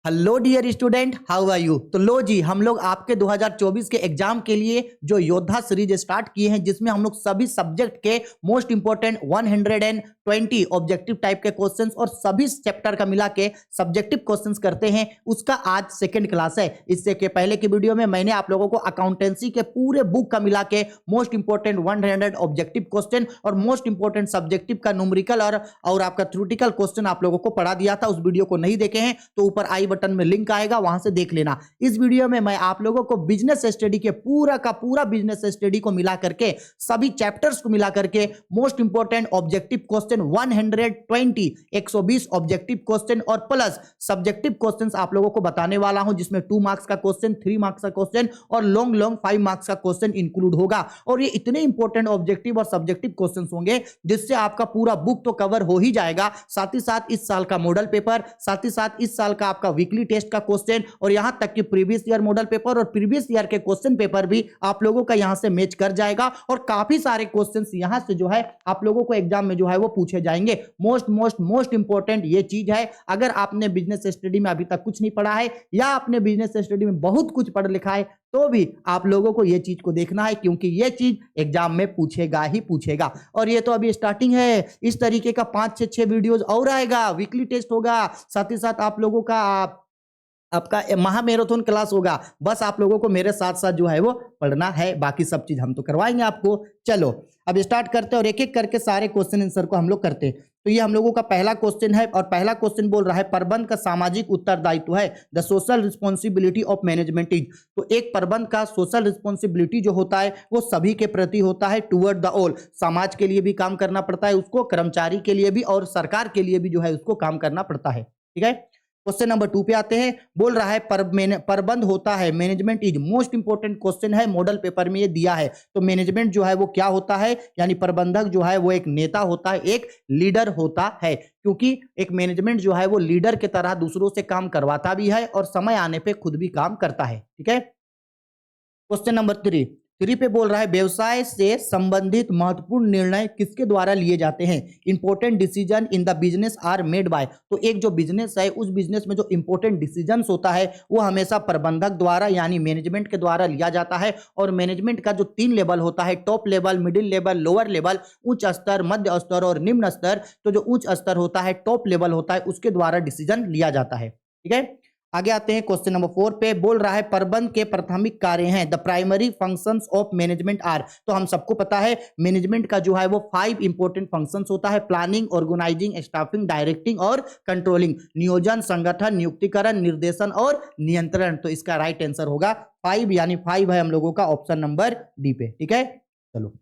Hello dear student, how are you. तो लो जी, हम लोग आपके 2024 के एग्जाम के लिए जो योद्धा सीरीज स्टार्ट किए हैं, जिसमें हम लोग सभी सब्जेक्ट के मोस्ट इंपोर्टेंट 120 ऑब्जेक्टिव टाइप के क्वेश्चंस और सभी चैप्टर का मिला के सब्जेक्टिव क्वेश्चंस करते हैं, उसका आज सेकंड क्लास है। इससे के पहले की वीडियो में मैंने आप लोगों को अकाउंटेंसी के पूरे बुक का मिला के मोस्ट इंपोर्टेंट 100 ऑब्जेक्टिव क्वेश्चन और मोस्ट इंपोर्टेंट सब्जेक्टिव का न्यूमेरिकल और आपका थ्योरेटिकल क्वेश्चन आप लोगों को पढ़ा दिया था। उस वीडियो को नहीं देखे हैं तो ऊपर आई बटन में लिंक आएगा, वहां से देख लेना। इस वीडियो में मैं आप लोगों को बिजनेस स्टडी के पूरा का पूरा बिजनेस स्टडी को मिला करके सभी चैप्टर्स को मिला करके most important objective question 120 objective question और प्लस सब्जेक्टिव क्वेश्चंस आप लोगों को बताने वाला हूं, जिसमें 2 मार्क्स का क्वेश्चन, 3 मार्क्स का क्वेश्चन और लॉन्ग 5 मार्क्स का क्वेश्चन इंक्लूड होगा। और ये इतने इंपॉर्टेंट ऑब्जेक्टिव और सब्जेक्टिव क्वेश्चंस होंगे जिससे आपका पूरा बुक तो कवर हो ही जाएगा, साथ ही साथ इस साल का मॉडल पेपर, साथ ही साथ इस साल का आपका वीकली टेस्ट का क्वेश्चन और यहां तक कि प्रीवियस ईयर मॉडल पेपर और प्रीवियस ईयर के क्वेश्चन पेपर भी आप लोगों का यहां से मैच कर जाएगा। और काफी सारे क्वेश्चंस यहां से जो है आप लोगों को एग्जाम में जो है वो पूछे जाएंगे। मोस्ट इंपॉर्टेंट ये चीज है, अगर आपने बिजनेस स्टडी में अभी तक कुछ नहीं पढ़ा है या आपने बिजनेस स्टडी में बहुत कुछ पढ़ लिखा है तो भी आप लोगों को ये चीज को देखना है, क्योंकि ये चीज एग्जाम में पूछेगा ही पूछेगा। और ये तो अभी स्टार्टिंग है, इस तरीके का 5 से 6 वीडियोस और आएगा, वीकली टेस्ट होगा, साथ ही साथ आप लोगों का आपका महामैराथन क्लास होगा। बस आप लोगों को मेरे साथ साथ जो है वो पढ़ना है, बाकी सब चीज हम तो करवाएंगे आपको। चलो अब स्टार्ट करते हैं और एक एक करके सारे क्वेश्चन आंसर को हम लोग करते हैं। तो ये हम लोगों का पहला क्वेश्चन है और पहला क्वेश्चन बोल रहा है प्रबंध का सामाजिक उत्तरदायित्व है, the social responsibility of management is. तो एक प्रबंध का सोशल रिस्पॉन्सिबिलिटी जो होता है वो सभी के प्रति होता है, टुवर्ड द ऑल। समाज के लिए भी काम करना पड़ता है उसको, कर्मचारी के लिए भी और सरकार के लिए भी जो है उसको काम करना पड़ता है। ठीक है, क्वेश्चन नंबर 2 पे आते हैं। बोल रहा है प्रबंध होता है, management is. Most important question है, मॉडल पेपर में ये दिया है। तो मैनेजमेंट जो है वो क्या होता है, यानी प्रबंधक जो है वो एक नेता होता है, एक लीडर होता है, क्योंकि एक मैनेजमेंट जो है वो लीडर की तरह दूसरों से काम करवाता भी है और समय आने पे खुद भी काम करता है। ठीक है, क्वेश्चन नंबर 3 पे बोल रहा है व्यवसाय से संबंधित महत्वपूर्ण निर्णय किसके द्वारा लिए जाते हैं। Important decision in the business are made by. तो एक जो बिजनेस है उस बिजनेस में जो इंपॉर्टेंट डिसीजंस होता है वो हमेशा प्रबंधक द्वारा यानी मैनेजमेंट के द्वारा लिया जाता है। और मैनेजमेंट का जो 3 लेवल होता है, top level, middle level, lower level, उच्च स्तर, मध्य स्तर और निम्न स्तर। तो जो उच्च स्तर होता है, टॉप लेवल होता है, उसके द्वारा डिसीजन लिया जाता है। ठीक है, आगे आते हैं क्वेश्चन नंबर 4 पे। बोल रहा है प्रबंध के प्राथमिक कार्य हैं, the primary functions of management are. तो हम सबको पता है मैनेजमेंट का जो है वो 5 इंपॉर्टेंट फंक्शंस होता है, प्लानिंग, ऑर्गेनाइजिंग, स्टाफिंग, डायरेक्टिंग और कंट्रोलिंग। नियोजन, संगठन, नियुक्तिकरण, निर्देशन और नियंत्रण। तो इसका राइट आंसर होगा 5, यानी 5 है हम लोगों का ऑप्शन नंबर डी पे। ठीक है, चलो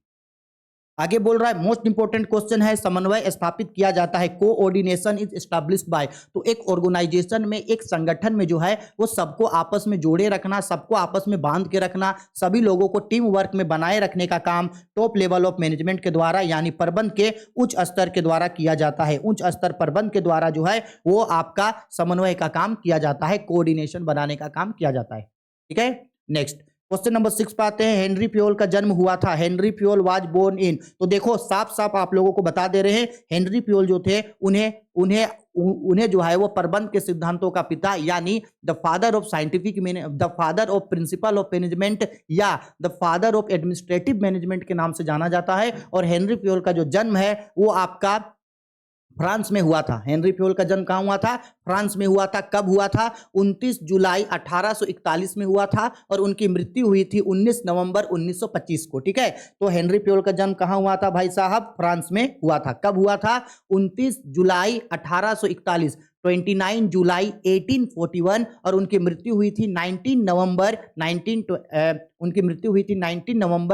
आगे बोल रहा है मोस्ट इंपोर्टेंट क्वेश्चन है, समन्वय स्थापित किया जाता है, कोऑर्डिनेशन इज एस्टैब्लिश्ड बाय। तो एक ऑर्गेनाइजेशन में, एक संगठन में जो है वो सबको आपस में जोड़े रखना, सबको आपस में बांध के रखना, सभी लोगों को टीम वर्क में बनाए रखने का काम टॉप लेवल ऑफ मैनेजमेंट के द्वारा यानी प्रबंध के उच्च स्तर के द्वारा किया जाता है। उच्च स्तर प्रबंध के द्वारा जो है वो आपका समन्वय का काम किया जाता है, कोऑर्डिनेशन बनाने का काम किया जाता है। ठीक है, नेक्स्ट क्वेश्चन नंबर 6 पे आते हैं। हेनरी फ्योल का जन्म हुआ था, Henri Fayol was born in. तो देखो साफ साफ आप लोगों को बता दे रहे हैं, हेनरी फ्योल जो थे उन्हें जो है वो प्रबंध के सिद्धांतों का पिता यानी the father of the father of principle of management या the father of administrative management के नाम से जाना जाता है। और हेनरी फ्योल का जो जन्म है वो आपका फ्रांस में हुआ था। हेनरी फ्योल का जन्म कहाँ हुआ था, फ्रांस में हुआ था। कब हुआ था, 29 जुलाई 1841 में हुआ था और उनकी मृत्यु हुई थी 19 नवंबर 1925 को। ठीक है, तो हेनरी फ्योल का जन्म कहाँ हुआ था भाई साहब, फ्रांस में हुआ था। कब हुआ था, 29 जुलाई 1841, 29 जुलाई 1841 और उनकी मृत्यु हुई थी 19 नवंबर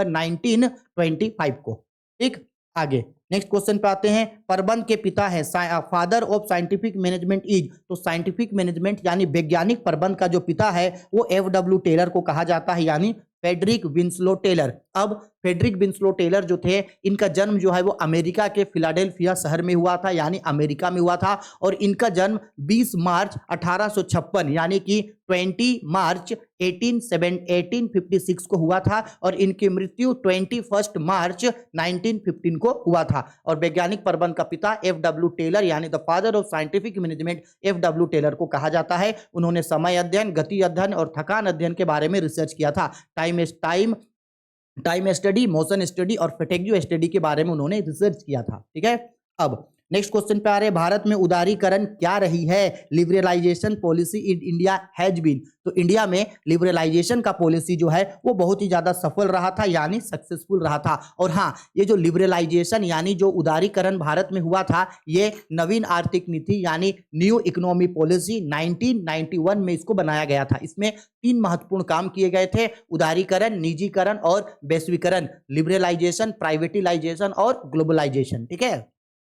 1925 को। ठीक, आगे नेक्स्ट क्वेश्चन पे आते हैं। प्रबंध के पिता है, father of scientific management is. तो साइंटिफिक मैनेजमेंट यानी वैज्ञानिक प्रबंध का जो पिता है वो F.W. टेलर को कहा जाता है, यानी फेडरिक विंसलो टेलर। अब फेडरिक विंसलो टेलर जो थे, इनका जन्म जो है वो अमेरिका के फिलाडेल्फिया शहर में हुआ था, यानी अमेरिका में हुआ था। और इनका जन्म 20 मार्च 1856 यानी कि 20 मार्च 1856 को हुआ था। और इनकी मृत्यु 21 मार्च 1915 को हुआ था। और वैज्ञानिक प्रबंध का पिता F.W. टेलर यानी the father of scientific management F.W. Taylor को कहा जाता है। उन्होंने समय अध्ययन, गति अध्ययन और थकान अध्ययन के बारे में रिसर्च किया था। टाइम स्टडी, मोशन स्टडी और फैटिग्यू स्टडी के बारे में उन्होंने रिसर्च किया था। ठीक है, अब नेक्स्ट क्वेश्चन पे आ रहे हैं, भारत में उदारीकरण क्या रही है? Liberalisation policy in India has been. तो इंडिया में लिबरलाइजेशन का पॉलिसी जो है वो बहुत ही ज्यादा सफल रहा था, यानी सक्सेसफुल रहा था। और हाँ, ये जो लिबरलाइजेशन यानी जो उदारीकरण भारत में हुआ था, ये नवीन आर्थिक नीति यानी न्यू इकोनॉमी पॉलिसी 1991 में इसको बनाया गया था। इसमें 3 महत्वपूर्ण काम किए गए थे: उदारीकरण, निजीकरण और वैश्वीकरण, लिबरलाइजेशन, प्राइवेटिलाइजेशन और ग्लोबलाइजेशन। ठीक है,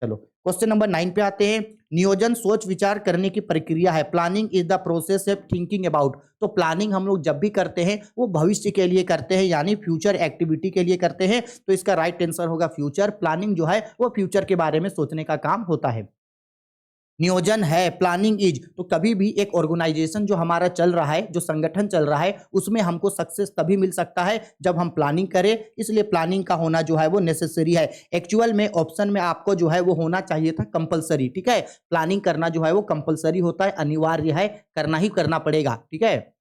चलो क्वेश्चन नंबर 9 पे आते हैं। नियोजन सोच विचार करने की प्रक्रिया है। Planning is the process of thinking about. तो प्लानिंग हम लोग जब भी करते हैं वो भविष्य के लिए करते हैं, यानी फ्यूचर एक्टिविटी के लिए करते हैं। तो इसका राइट आंसर होगा फ्यूचर। प्लानिंग जो है वो फ्यूचर के बारे में सोचने का काम होता है। नियोजन है, प्लानिंग इज। तो कभी भी एक ऑर्गेनाइजेशन जो हमारा चल रहा है, जो संगठन चल रहा है, उसमें हमको सक्सेस तभी मिल सकता है जब हम प्लानिंग करें। इसलिए प्लानिंग का होना जो है वो नेसेसरी है। एक्चुअल में ऑप्शन में आपको जो है वो होना चाहिए था कंपलसरी। ठीक है, प्लानिंग करना जो है वो कंपलसरी होता है, अनिवार्य है, करना ही करना पड़ेगा। ठीक है,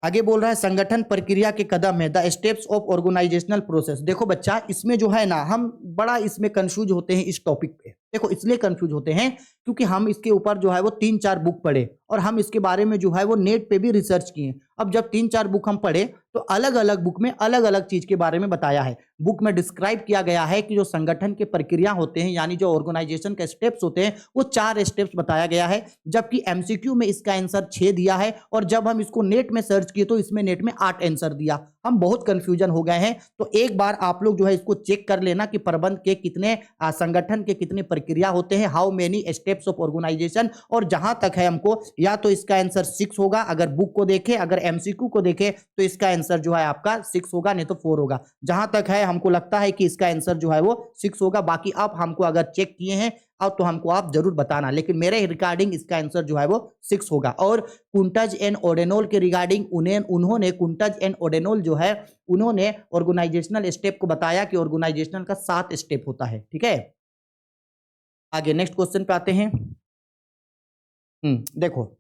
आगे बोल रहा है संगठन प्रक्रिया के कदम है, the steps of organisational process. देखो बच्चा, इसमें जो है ना हम बड़ा इसमें कंफ्यूज होते हैं इस टॉपिक पे। देखो इसलिए कंफ्यूज होते हैं क्योंकि हम इसके ऊपर जो है वो 3-4 बुक पढ़े और हम इसके बारे में जो है वो नेट पे भी रिसर्च किए। अब जब 3-4 बुक हम पढ़े तो अलग अलग बुक में अलग अलग चीज के बारे में बताया है। बुक में डिस्क्राइब किया गया है कि जो संगठन के प्रक्रिया होते हैं यानी जो ऑर्गेनाइजेशन के स्टेप्स होते हैं वो 4 स्टेप्स बताया गया है, जबकि एमसीक्यू में इसका आंसर 6 दिया है। और जब हम इसको नेट में सर्च किए तो इसमें नेट में 8 आंसर दिया। हम बहुत कंफ्यूजन हो गए हैं। तो एक बार आप लोग जो है इसको चेक कर लेना कि प्रबंध के कितने संगठन के कितने प्रक्रिया होते हैं, how many steps of organisation. और जहां तक है हमको या तो इसका आंसर 6 होगा अगर बुक को देखे, अगर एमसीक्यू को देखे तो इसका आंसर जो है आपका 6 होगा, नहीं तो 4 होगा। जहां तक है हमको लगता है कि इसका आंसर जो है वो 6 होगा। बाकी आप हमको अगर चेक किए हैं अब तो हमको आप जरूर बताना, लेकिन मेरे रिगार्डिंग इसका आंसर जो है वो 6 होगा। और कुंटज एंड ओडेनोल के रिगार्डिंग उन्होंने कुंटज एंड ओडेनोल जो है उन्होंने ऑर्गेनाइजेशनल स्टेप को बताया कि ऑर्गेनाइजेशनल का 7 स्टेप होता है। ठीक है, आगे नेक्स्ट क्वेश्चन पे आते हैं। देखो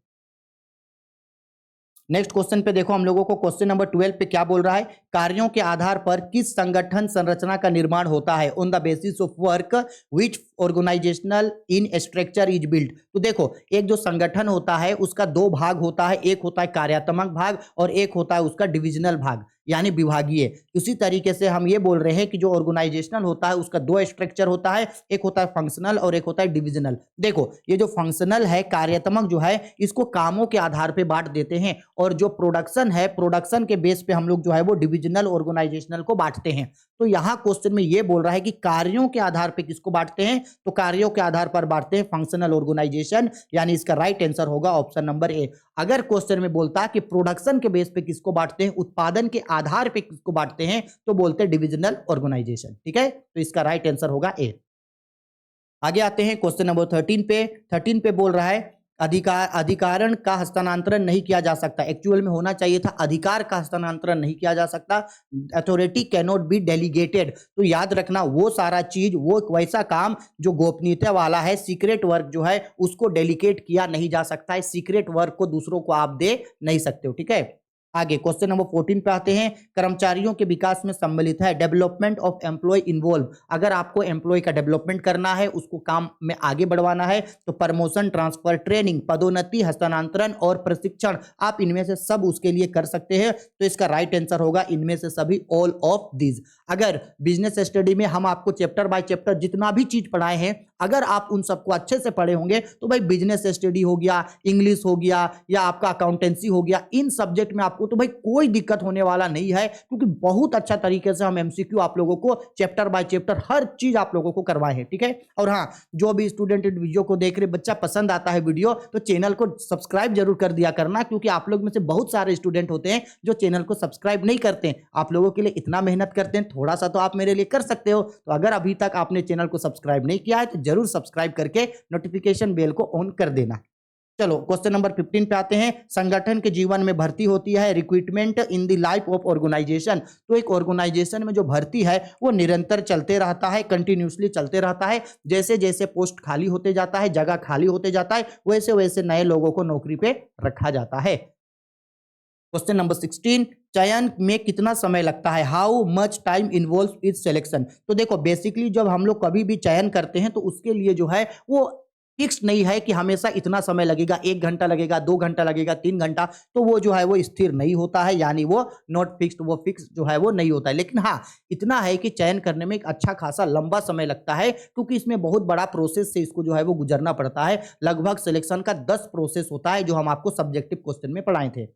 नेक्स्ट क्वेश्चन पे देखो हम लोगों को क्वेश्चन नंबर 12 पे क्या बोल रहा है, कार्यों के आधार पर किस संगठन संरचना का निर्माण होता है, on the basis of work which organisational in structure is built. तो देखो एक जो संगठन होता है उसका 2 भाग होता है, एक होता है कार्यात्मक भाग और एक होता है उसका डिविजनल भाग यानी विभागीय। उसी तरीके से हम ये बोल रहे हैं कि जो ऑर्गेनाइजेशनल होता है उसका 2 स्ट्रक्चर होता है, एक होता है फंक्शनल और एक होता है डिविजनल। देखो ये जो फंक्शनल है, कार्यात्मक जो है, इसको कामों के आधार पे बांट देते हैं, और जो प्रोडक्शन है, प्रोडक्शन के बेस पे हम लोग जो है वो डिविजनल ऑर्गेनाइजेशनल को बांटते हैं। तो यहाँ क्वेश्चन में ये बोल रहा है कि कार्यों के आधार पे किसको बांटते हैं, तो कार्यों के आधार पर बांटते हैं फंक्शनल ऑर्गेनाइजेशन, यानी इसका राइट आंसर होगा ऑप्शन नंबर ए। अगर क्वेश्चन में बोलता कि प्रोडक्शन के बेस पे किसको बांटते हैं, उत्पादन के आधार पे किसको बांटते हैं, तो बोलते हैं डिविजनल ऑर्गेनाइजेशन। ठीक है, तो इसका राइट आंसर होगा ए। आगे आते हैं क्वेश्चन नंबर 13 पे बोल रहा है अधिकारण का हस्तांतरण नहीं किया जा सकता। एक्चुअल में होना चाहिए था अधिकार का हस्तांतरण नहीं किया जा सकता, authority can not be delegated. तो याद रखना वो सारा चीज, वो एक वैसा काम जो गोपनीयता वाला है, सीक्रेट वर्क जो है उसको डेलीगेट किया नहीं जा सकता है। सीक्रेट वर्क को दूसरों को आप दे नहीं सकते हो। ठीक है, आगे क्वेश्चन नंबर 14 पे आते हैं, कर्मचारियों के विकास में सम्मिलित है, डेवलपमेंट ऑफ एम्प्लॉय इन्वॉल्व। अगर आपको एम्प्लॉय का डेवलपमेंट करना है, उसको काम में आगे बढ़वाना है, तो प्रमोशन, ट्रांसफर, ट्रेनिंग, पदोन्नति, हस्तांतरण और प्रशिक्षण, आप इनमें से सब उसके लिए कर सकते हैं। तो इसका राइट आंसर होगा इनमें से सभी, ऑल ऑफ दीज। अगर बिजनेस स्टडी में हम आपको चैप्टर बाय चैप्टर जितना भी चीज पढ़ाए हैं, अगर आप उन सबको अच्छे से पढ़े होंगे तो भाई बिजनेस स्टडी हो गया, इंग्लिश हो गया या आपका अकाउंटेंसी हो गया, इन सब्जेक्ट में आपको को, तो भाई कोई दिक्कत होने वाला नहीं है, क्योंकि बहुत अच्छा तरीके से हम एमसीक्यू आप लोगों को चैप्टर बाय चैप्टर हर चीज आप लोगों को करवाए हैं, ठीक है। और हाँ, जो भी स्टूडेंट वीडियो को देख रहे, बच्चा पसंद आता है वीडियो, तो चैनल को सब्सक्राइब जरूर कर दिया करना, क्योंकि आप लोग में से बहुत सारे स्टूडेंट होते हैं जो चैनल को सब्सक्राइब नहीं करते हैं। आप लोगों के लिए इतना मेहनत करते हैं, थोड़ा सा तो आप मेरे लिए कर सकते हो। तो अगर अभी तक आपने चैनल को सब्सक्राइब नहीं किया है तो जरूर सब्सक्राइब करके नोटिफिकेशन बेल को ऑन कर देना। चलो क्वेश्चन नंबर 15 पे आते हैं। संगठन के जीवन में भर्ती होती है recruitment in the life of organisation. तो एक ऑर्गेनाइजेशन में जो भर्ती है वो निरंतर चलते रहता है, कंटिन्यूसली चलते रहता है। जैसे जैसे पोस्ट खाली होते जाता है, जगह खाली होते जाता है, वैसे वैसे नए लोगों को नौकरी पे रखा जाता है। क्वेश्चन नंबर 16, चयन में कितना समय लगता है? How much time involve is selection. तो देखो बेसिकली जब हम लोग कभी भी चयन करते हैं तो उसके लिए जो है वो फिक्स नहीं है कि हमेशा इतना समय लगेगा, 1 घंटा लगेगा, 2 घंटा लगेगा, 3 घंटा, तो वो जो है वो स्थिर नहीं होता है, यानी वो नॉट फिक्स्ड, वो फिक्स जो है वो नहीं होता है। लेकिन हाँ, इतना है कि चयन करने में एक अच्छा खासा लंबा समय लगता है, क्योंकि इसमें बहुत बड़ा प्रोसेस से इसको जो है वो गुजरना पड़ता है। लगभग सिलेक्शन का 10 प्रोसेस होता है, जो हम आपको सब्जेक्टिव क्वेश्चन में पढ़ाए थे।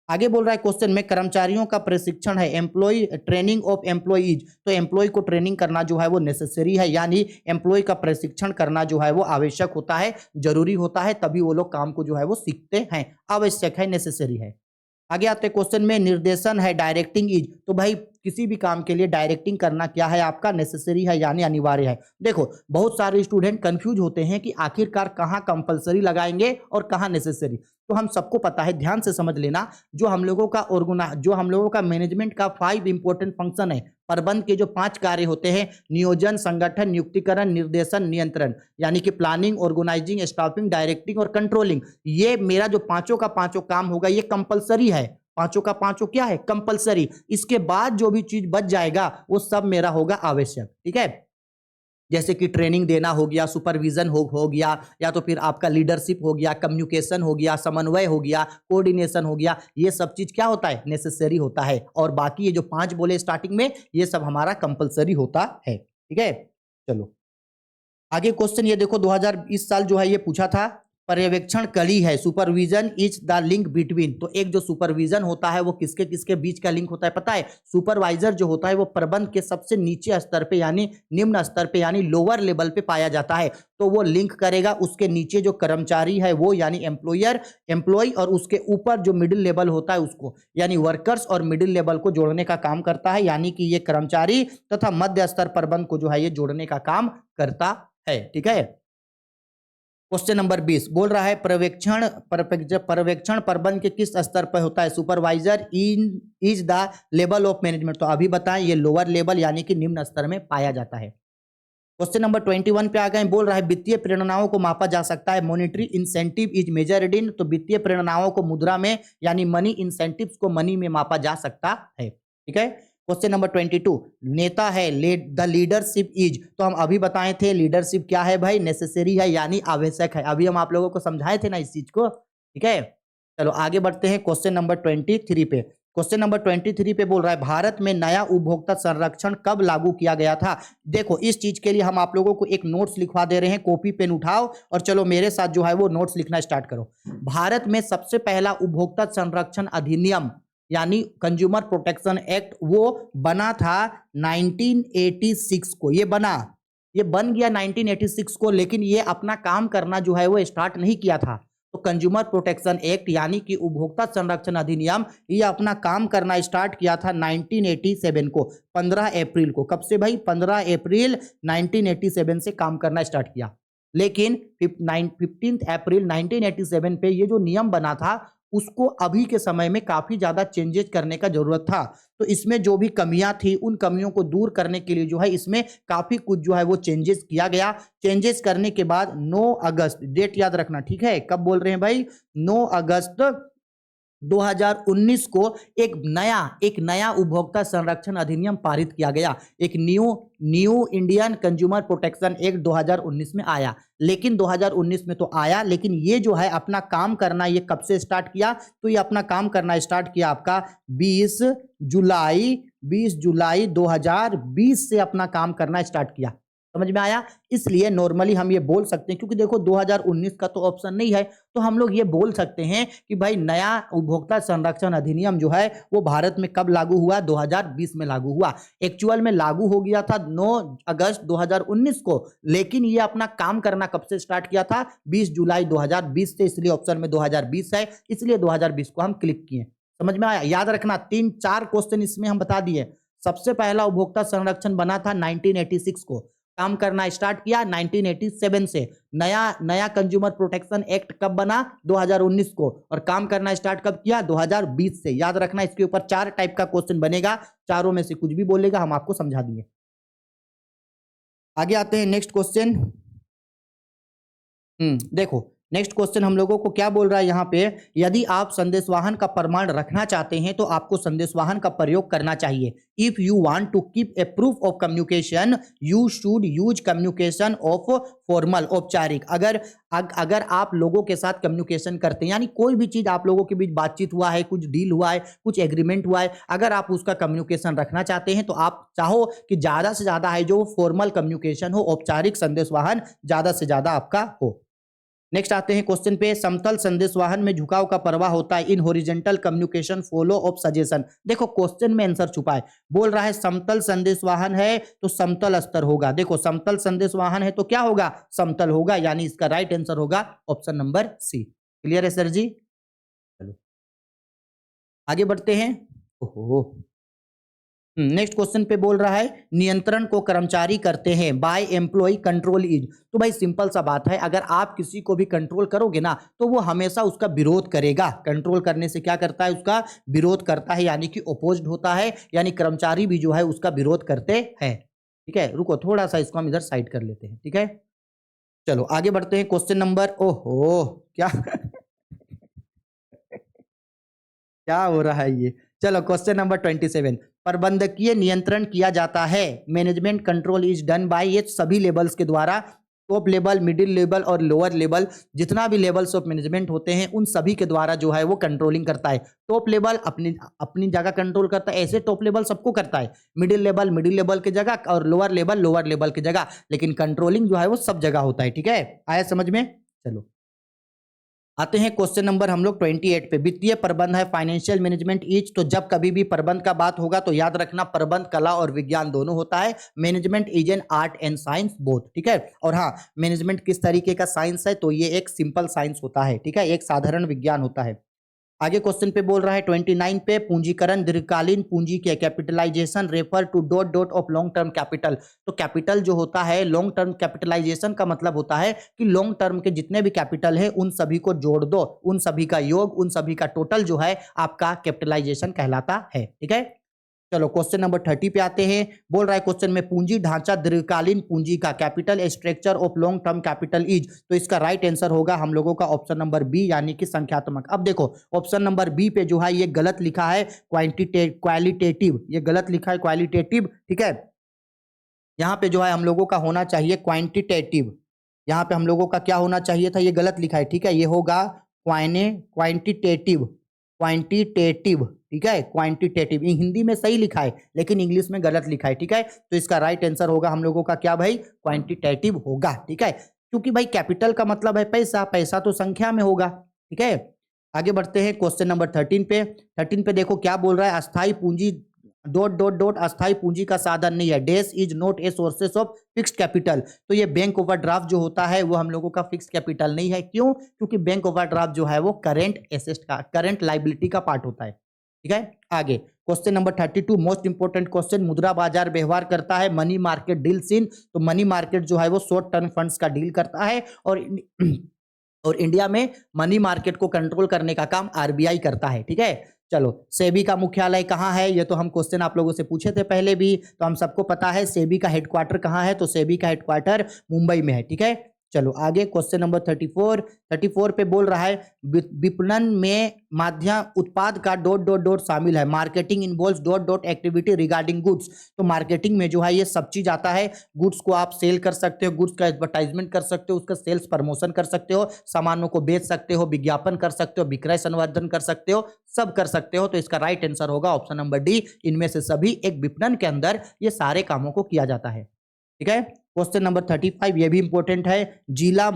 आगे बोल रहा है क्वेश्चन में, कर्मचारियों का प्रशिक्षण है, एम्प्लॉय ट्रेनिंग ऑफ एम्प्लॉइज। तो एम्प्लॉय को ट्रेनिंग करना जो है वो नेसेसरी है, यानी एम्प्लॉय का प्रशिक्षण करना जो है वो आवश्यक होता है, जरूरी होता है, तभी वो लोग काम को जो है वो सीखते हैं, आवश्यक है, नेसेसरी है। आगे आते क्वेश्चन में, निर्देशन है, डायरेक्टिंग इज। तो भाई किसी भी काम के लिए डायरेक्टिंग करना क्या है आपका? नेसेसरी है, यानी अनिवार्य है। देखो बहुत सारे स्टूडेंट कंफ्यूज होते हैं कि आखिरकार कहाँ कंपलसरी लगाएंगे और कहाँ नेसेसरी। तो हम सबको पता है, ध्यान से समझ लेना, जो हम लोगों का मैनेजमेंट का 5 इंपॉर्टेंट फंक्शन है, प्रबंध के जो 5 कार्य होते हैं, नियोजन, संगठन, नियुक्तिकरण, निर्देशन, नियंत्रण, यानी कि प्लानिंग, ऑर्गेनाइजिंग, स्टाफिंग, डायरेक्टिंग और कंट्रोलिंग। ये मेरा जो पांचों का पांचों काम होगा ये कंपलसरी है, पांचों का पांचों क्या है? कंपलसरी। इसके बाद जो भी चीज बच जाएगा वो सब मेरा होगा आवश्यक, ठीक है। जैसे कि ट्रेनिंग देना हो गया, सुपरविजन हो गया, या तो फिर आपका लीडरशिप हो गया, कम्युनिकेशन हो गया, समन्वय हो गया, कोऑर्डिनेशन हो गया, ये सब चीज क्या होता है? नेसेसरी होता है। और बाकी ये जो 5 बोले स्टार्टिंग में, ये सब हमारा कंपलसरी होता है, ठीक है। चलो आगे क्वेश्चन ये देखो, 2020 साल जो है ये पूछा था, पर्यवेक्षण कड़ी है, supervision is the link between. तो एक जो सुपरविजन होता है वो किसके किसके बीच का लिंक होता है पता है? सुपरवाइजर जो होता है वो प्रबंध के सबसे नीचे स्तर पे, यानी निम्न स्तर पे, यानी लोअर लेवल पे पाया जाता है। तो वो लिंक करेगा उसके नीचे जो कर्मचारी है वो, यानी एम्प्लॉय, और उसके ऊपर जो मिडिल लेवल होता है उसको, यानी वर्कर्स और मिडिल लेवल को जोड़ने का काम करता है, यानी कि ये कर्मचारी तथा मध्य स्तर प्रबंध को जो है ये जोड़ने का काम करता है, ठीक है। क्वेश्चन नंबर 20 बोल रहा है, पर्यवेक्षण प्रबंध के किस स्तर पर होता है? Supervisor in is the level of management. तो अभी बताएं, ये लोअर लेवल यानी कि निम्न स्तर में पाया जाता है। क्वेश्चन नंबर 21 पे आ गए, बोल रहा है वित्तीय प्रेरणाओं को मापा जा सकता है, monetary incentive is measured in. तो वित्तीय प्रेरणाओं को मुद्रा में, यानी मनी इंसेंटिव्स को मनी में मापा जा सकता है, ठीक है। क्वेश्चन नंबर 22, नेता है, द लीडरशिप इज। तो हम अभी बताए थे लीडरशिप क्या है भाई? नेसेसरी है, यानी आवश्यक है। अभी हम आप लोगों को समझाए थे ना इस चीज को, ठीक है। चलो आगे बढ़ते हैं क्वेश्चन नंबर 23 पे। क्वेश्चन नंबर 23 पे बोल रहा है, भारत में नया उपभोक्ता संरक्षण कब लागू किया गया था? देखो इस चीज के लिए हम आप लोगों को एक नोट्स लिखवा दे रहे हैं, कॉपी पेन उठाओ और चलो मेरे साथ जो है वो नोट्स लिखना स्टार्ट करो। भारत में सबसे पहला उपभोक्ता संरक्षण अधिनियम, यानी कंज्यूमर प्रोटेक्शन एक्ट, वो बना था 1986 को। ये बन गया 1986 को, लेकिन ये अपना काम करना जो है वो स्टार्ट नहीं किया था। तो कंज्यूमर प्रोटेक्शन एक्ट यानी कि उपभोक्ता संरक्षण अधिनियम, ये अपना काम करना स्टार्ट किया था 1987 को, 15 अप्रैल को। कब से भाई? 15 अप्रैल 1987 से काम करना स्टार्ट किया। लेकिन 15 अप्रैल 1987 पे ये जो नियम बना था उसको अभी के समय में काफी ज्यादा चेंजेस करने का जरूरत था। तो इसमें जो भी कमियां थी उन कमियों को दूर करने के लिए जो है इसमें काफी कुछ जो है वो चेंजेस किया गया। चेंजेस करने के बाद 9 अगस्त, डेट याद रखना, ठीक है। कब बोल रहे हैं भाई? 9 अगस्त 2019 को एक नया उपभोक्ता संरक्षण अधिनियम पारित किया गया। एक new Indian consumer protection act 2019 में आया। लेकिन 2019 में तो आया, लेकिन ये जो है अपना काम करना ये कब से स्टार्ट किया? तो ये अपना काम करना स्टार्ट किया आपका 20 जुलाई 2020 से अपना काम करना स्टार्ट किया। समझ में आया? इसलिए नॉर्मली हम ये बोल सकते हैं, क्योंकि देखो 2019 का तो ऑप्शन नहीं है, तो हम लोग ये बोल सकते हैं कि भाई नया उपभोक्ता संरक्षण अधिनियम जो है वो भारत में कब लागू हुआ? 2020 में लागू हुआ। एक्चुअल में लागू हो गया था 9 अगस्त 2019 को, लेकिन ये अपना काम करना कब से स्टार्ट किया था? 20 जुलाई 2020 से, इसलिए ऑप्शन में 2020 है, इसलिए 2020 को हम क्लिक किए। समझ में आया? याद रखना 3-4 क्वेश्चन इसमें हम बता दिए। सबसे पहला उपभोक्ता संरक्षण बना था 1986 को, काम करना स्टार्ट किया 1987 से। नया नया कंज्यूमर प्रोटेक्शन एक्ट कब बना? 2019 को, और काम करना स्टार्ट कब किया? 2020 से। याद रखना इसके ऊपर 4 टाइप का क्वेश्चन बनेगा, चारों में से कुछ भी बोलेगा, हम आपको समझा दिए। आगे आते हैं नेक्स्ट क्वेश्चन। देखो नेक्स्ट क्वेश्चन हम लोगों को क्या बोल रहा है यहाँ पे, यदि आप संदेशवाहन का प्रमाण रखना चाहते हैं तो आपको संदेशवाहन का प्रयोग करना चाहिए। If you want to keep a proof of communication you should use communication of formal, औपचारिक। अगर आप लोगों के साथ कम्युनिकेशन करते हैं, यानी कोई भी चीज आप लोगों के बीच बातचीत हुआ है, कुछ डील हुआ है, कुछ एग्रीमेंट हुआ है, अगर आप उसका कम्युनिकेशन रखना चाहते हैं तो आप चाहो कि ज्यादा से ज्यादा है जो फॉर्मल कम्युनिकेशन हो, औपचारिक संदेशवाहन ज्यादा से ज्यादा आपका हो। नेक्स्ट आते हैं क्वेश्चन पे, समतल संदेशवाहन में झुकाव का प्रवाह होता है in horizontal communication follow of suggestion. देखो क्वेश्चन में आंसर छुपा है, बोल रहा है समतल संदेशवाहन है तो समतल स्तर होगा। देखो समतल संदेशवाहन है तो क्या होगा? समतल होगा, यानी इसका राइट आंसर होगा ऑप्शन नंबर सी। क्लियर है सर जी? चलो आगे बढ़ते हैं। ओहो, नेक्स्ट क्वेश्चन पे बोल रहा है नियंत्रण को कर्मचारी करते हैं बाय एम्प्लॉय कंट्रोल इज। तो भाई सिंपल सा बात है, अगर आप किसी को भी कंट्रोल करोगे ना तो वो हमेशा उसका विरोध करेगा। कंट्रोल करने से क्या करता है? उसका विरोध करता है, यानी कि अपोज्ड होता है, यानी कर्मचारी भी जो है उसका विरोध करते हैं। ठीक है, रुको थोड़ा सा इसको हम इधर साइड कर लेते हैं। ठीक है, चलो आगे बढ़ते हैं क्वेश्चन नंबर, ओहो क्या क्या हो रहा है ये। चलो क्वेश्चन नंबर 27, प्रबंधकीय नियंत्रण किया जाता है, management control is done by, ये सभी लेवल्स के द्वारा, टॉप लेवल, मिडिल लेवल और लोअर लेवल, जितना भी लेवल्स ऑफ मैनेजमेंट होते हैं उन सभी के द्वारा जो है वो कंट्रोलिंग करता है। टॉप लेवल अपनी अपनी जगह कंट्रोल करता है, ऐसे टॉप लेवल सबको करता है, मिडिल लेवल मिडिल लेवल की जगह और लोअर लेवल लोअर लेवल की जगह, लेकिन कंट्रोलिंग जो है वो सब जगह होता है। ठीक है, आया समझ में? चलो आते हैं क्वेश्चन नंबर हम लोग 28 पे, वित्तीय प्रबंध है फाइनेंशियल मैनेजमेंट इज। तो जब कभी भी प्रबंध का बात होगा तो याद रखना प्रबंध कला और विज्ञान दोनों होता है। Management is an art and science both. ठीक है, और हाँ मैनेजमेंट किस तरीके का साइंस है? तो ये एक सिंपल साइंस होता है। ठीक है, एक साधारण विज्ञान होता है। आगे क्वेश्चन पे बोल रहा है 29 पे, पूंजीकरण दीर्घकालीन पूंजी के capitalisation refer to dot dot of long term capital. तो कैपिटल जो होता है, लॉन्ग टर्म कैपिटलाइजेशन का मतलब होता है कि लॉन्ग टर्म के जितने भी कैपिटल है उन सभी को जोड़ दो, उन सभी का योग, उन सभी का टोटल जो है आपका कैपिटलाइजेशन कहलाता है। ठीक है, चलो क्वेश्चन नंबर 30 पे आते हैं। बोल रहा है क्वेश्चन में पूंजी ढांचा दीर्घकालीन पूंजी का capital structure of long term capital is. तो इसका राइट आंसर होगा हम लोगों का ऑप्शन नंबर बी, यानी कि संख्यात्मक। अब देखो ऑप्शन नंबर बी पे जो है ये गलत लिखा है, क्वालिटेटिव, ये गलत लिखा है क्वालिटेटिव। ठीक है, यहाँ पे जो है हम लोगों का होना चाहिए क्वांटिटेटिव, यहाँ पे हम लोगों का क्या होना चाहिए था? ये गलत लिखा है। ठीक है, ये होगा क्वांटिटेटिव, क्वांटिटेटिव। ठीक है, क्वांटिटेटिव, ये हिंदी में सही लिखा है लेकिन इंग्लिश में गलत लिखा है। ठीक है, तो इसका राइट आंसर होगा हम लोगों का क्या भाई? क्वांटिटेटिव होगा। ठीक है, क्योंकि भाई कैपिटल का मतलब है पैसा, पैसा तो संख्या में होगा। ठीक है, आगे बढ़ते हैं क्वेश्चन नंबर 13 पे। 13 पे देखो क्या बोल रहा है, अस्थाई पूंजी डॉट डॉट डॉट अस्थाई पूंजी का साधन नहीं है, dash is not a sources of fixed capital. तो ये बैंक ओवरड्राफ्ट जो होता है वो हम लोगों का फिक्स्ड कैपिटल नहीं है। क्यों? क्योंकि बैंक ओवरड्राफ्ट जो है वो करंट एसेट का, करंट लाइबिलिटी का पार्ट होता है। ठीक है, आगे question number 32, most important question, मुद्रा बाजार व्यवहार करता है मनी मार्केट डील्स इन। तो मनी मार्केट जो है वो शॉर्ट टर्म फंड्स का डील करता है, और इंडिया में मनी मार्केट को कंट्रोल करने का काम आरबीआई करता है। ठीक है, चलो सेबी का मुख्यालय कहाँ है? ये तो हम क्वेश्चन आप लोगों से पूछे थे पहले भी, तो हम सबको पता है सेबी का हेडक्वार्टर कहाँ है। तो सेबी का हेडक्वार्टर मुंबई में है। ठीक है, चलो आगे क्वेश्चन नंबर 34 पे बोल रहा है विपणन में माध्यम उत्पाद का डॉट डॉट डॉट शामिल है, marketing involves dot dot activity regarding goods. तो मार्केटिंग में जो है ये सब चीज आता है, गुड्स को आप सेल कर सकते हो, गुड्स का एडवर्टाइजमेंट कर सकते हो, उसका सेल्स प्रमोशन कर सकते हो, सामानों को बेच सकते हो, विज्ञापन कर सकते हो, विक्रय संवर्धन कर सकते हो, सब कर सकते हो। तो इसका राइट आंसर होगा ऑप्शन नंबर डी, इनमें से सभी एक विपणन के अंदर ये सारे कामों को किया जाता है। ठीक है, क्वेश्चन नंबर 35 ये भी इंपॉर्टेंट है। जिला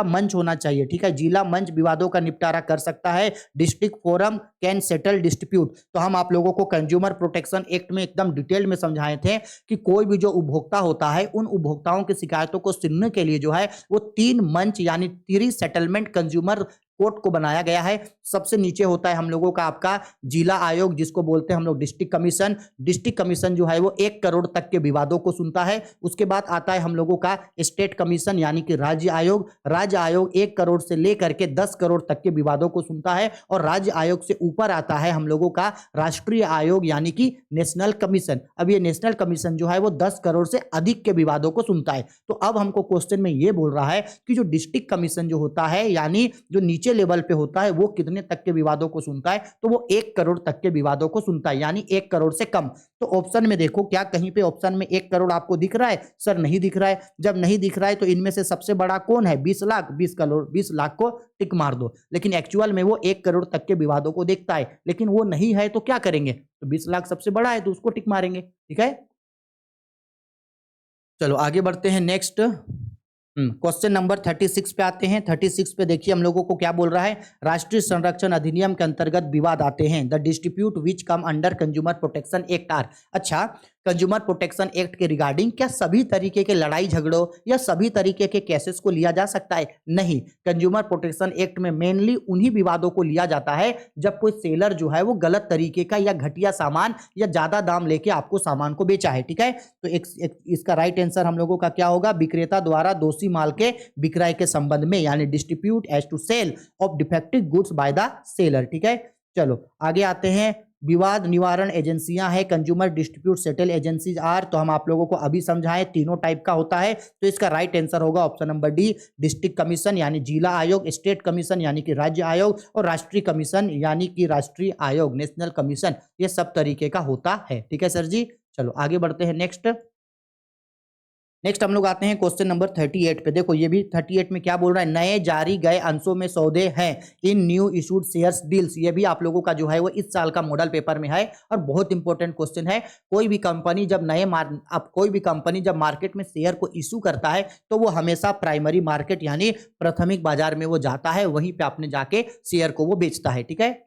मंच होना चाहिए, ठीक है। जिला मंच विवादों का निपटारा कर सकता है। District forum can settle dispute. तो हम आप लोगों को कंज्यूमर प्रोटेक्शन एक्ट में एकदम डिटेल में समझाए थे कि कोई भी जो उपभोक्ता होता है उन उपभोक्ताओं की शिकायतों को सुनने के लिए जो है वो 3 मंच यानी 3 सेटलमेंट कंज्यूमर कोर्ट को बनाया गया है। सबसे नीचे होता है हम लोगों का आपका जिला आयोग, जिसको बोलते हैं हम लोग डिस्ट्रिक्ट कमीशन। डिस्ट्रिक्ट कमीशन जो है वो 1 करोड़ तक के विवादों को सुनता है। उसके बाद आता है हम लोगों का स्टेट कमीशन यानी कि राज्य आयोग। राज्य आयोग 1 करोड़ से लेकर के 10 करोड़ तक के विवादों को सुनता है। और राज्य आयोग से ऊपर आता है हम लोगों का राष्ट्रीय आयोग यानी कि नेशनल कमीशन। अब ये नेशनल कमीशन जो है वो 10 करोड़ से अधिक के विवादों को सुनता है। तो अब हमको क्वेश्चन में ये बोल रहा है कि जो डिस्ट्रिक्ट कमीशन जो होता है यानी जो नीचे लेवल पे होता है वो कितने तक के विवादों को सुनता है, तो वो 1 करोड़ तक के विवादों को सुनता है यानी 1 करोड़ से कम। तो ऑप्शन में देखो, क्या कहीं पे ऑप्शन में 1 करोड़ आपको दिख रहा है? सर नहीं दिख रहा है। जब नहीं दिख रहा है तो इनमें से सबसे बड़ा कौन है? 20 लाख। 20 करोड़ 20 लाख को टिक मार दो। लेकिन एक्चुअल में वो 1 करोड़ तक के विवादों को देखता है, लेकिन वो नहीं है तो क्या करेंगे? तो 20 लाख सबसे बड़ा है तो उसको टिक मारेंगे, ठीक है। चलो आगे बढ़ते हैं नेक्स्ट। क्वेश्चन नंबर 36 पे आते हैं। 36 पे देखिए हम लोगों को क्या बोल रहा है। राष्ट्रीय संरक्षण अधिनियम के अंतर्गत विवाद आते हैं। The dispute which come under consumer protection act are. अच्छा, कंज्यूमर प्रोटेक्शन एक्ट के रिगार्डिंग क्या सभी तरीके के लड़ाई झगड़ों या सभी तरीके के केसेस को लिया जा सकता है? नहीं। कंज्यूमर प्रोटेक्शन एक्ट में मेनली उन्हीं विवादों को लिया जाता है जब कोई सेलर जो है वो गलत तरीके का या घटिया सामान या ज्यादा दाम लेके आपको सामान को बेचा है, ठीक है। तो इसका राइट आंसर हम लोगों का क्या होगा? विक्रेता द्वारा दोषी माल के विक्रय के संबंध में यानी distribute as to sale of defective goods by the seller, ठीक है। चलो आगे आते हैं। विवाद निवारण एजेंसियां हैं, consumer dispute settle agencies are. तो हम आप लोगों को अभी समझाएं तीनों टाइप का होता है। तो इसका राइट आंसर होगा option number D, district commission यानी जिला आयोग, स्टेट कमीशन यानी कि राज्य आयोग, और राष्ट्रीय कमीशन यानी कि राष्ट्रीय आयोग नेशनल कमीशन। ये सब तरीके का होता है, ठीक है सर जी। चलो आगे बढ़ते हैं नेक्स्ट हम लोग आते हैं क्वेश्चन नंबर 38 पे। देखो ये भी 38 में क्या बोल रहा है। नए जारी गए अंशों में सौदे हैं इन न्यू इशूड शेयर्स डील्स। ये भी आप लोगों का जो है वो इस साल का मॉडल पेपर में है और बहुत इंपॉर्टेंट क्वेश्चन है। कोई भी कंपनी जब मार्केट में शेयर को इशू करता है तो वो हमेशा प्राइमरी मार्केट यानी प्राथमिक बाजार में वो जाता है, वहीं पे आपने जाके शेयर को वो बेचता है, ठीक है।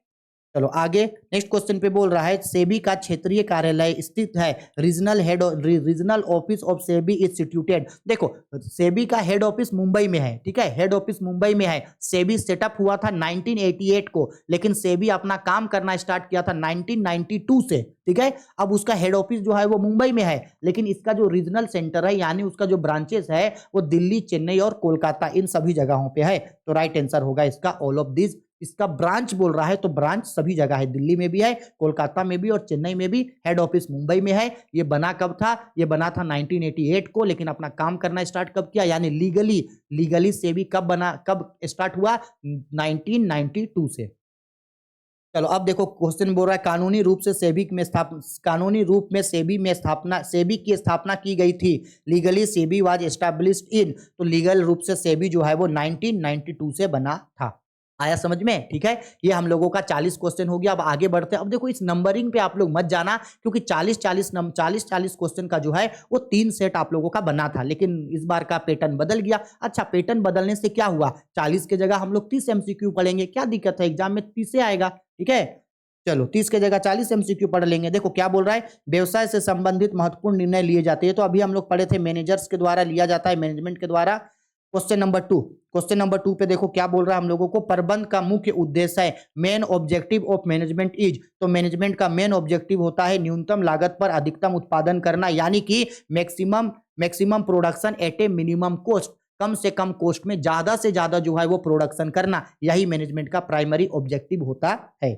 चलो आगे नेक्स्ट क्वेश्चन पे बोल रहा है सेबी का क्षेत्रीय कार्यालय स्थित है। Regional office of SEBI is situated. देखो सेबी का हेड ऑफिस मुंबई में है, ठीक है। हेड ऑफिस मुंबई में है। सेबी सेटअप हुआ था 1988 को, लेकिन सेबी अपना काम करना स्टार्ट किया था 1992 से, ठीक है। अब उसका हेड ऑफिस जो है वो मुंबई में है, लेकिन इसका जो रीजनल सेंटर है यानी उसका जो ब्रांचेस है वो दिल्ली, चेन्नई और कोलकाता इन सभी जगहों पे है। तो राइट आंसर होगा इसका ऑल ऑफ दिस। इसका ब्रांच बोल रहा है तो ब्रांच सभी जगह है, दिल्ली में भी है, कोलकाता में भी और चेन्नई में भी। हेड ऑफिस मुंबई में है। ये बना कब था? ये बना था 1988 को, लेकिन अपना काम करना स्टार्ट कब किया यानी लीगली सेबी कब स्टार्ट हुआ? 1992 से। चलो अब देखो क्वेश्चन बोल रहा है कानूनी रूप से सेबी की स्थापना की गई थी। Legally SEBI was established in. तो लीगल रूप से सेबी जो है वो 1992 से बना था। आया समझ में? ठीक है। ये हम लोगों का 40 क्वेश्चन हो गया। अब आगे बढ़ते हैं। अब देखो इस नंबरिंग पे आप लोग मत जाना, क्योंकि 40 क्वेश्चन का जो है वो 3 सेट आप लोगों का बना था, लेकिन इस बार का पैटर्न बदल गया। अच्छा, पैटर्न बदलने से क्या हुआ? 40 के जगह हम लोग 30 एमसीक्यू पढ़ेंगे। क्या दिक्कत है? एग्जाम में 30 से आएगा, ठीक है। चलो 30 के जगह 40 एमसीक्यू पढ़ लेंगे। देखो क्या बोल रहा है, व्यवसाय से संबंधित महत्वपूर्ण निर्णय लिए जाते हैं। तो अभी हम लोग पढ़े थे मैनेजर्स के द्वारा लिया जाता है, मैनेजमेंट के द्वारा। क्वेश्चन नंबर 2 पे देखो क्या बोल रहा है हम लोगों को। प्रबंध का मुख्य उद्देश्य है। Main objective of management is. तो मैनेजमेंट का मेन ऑब्जेक्टिव होता है न्यूनतम लागत पर अधिकतम उत्पादन करना, यानी कि maximum production at a minimum cost. कम से कम कॉस्ट में ज्यादा से ज्यादा जो है वो प्रोडक्शन करना, यही मैनेजमेंट का प्राइमरी ऑब्जेक्टिव होता है।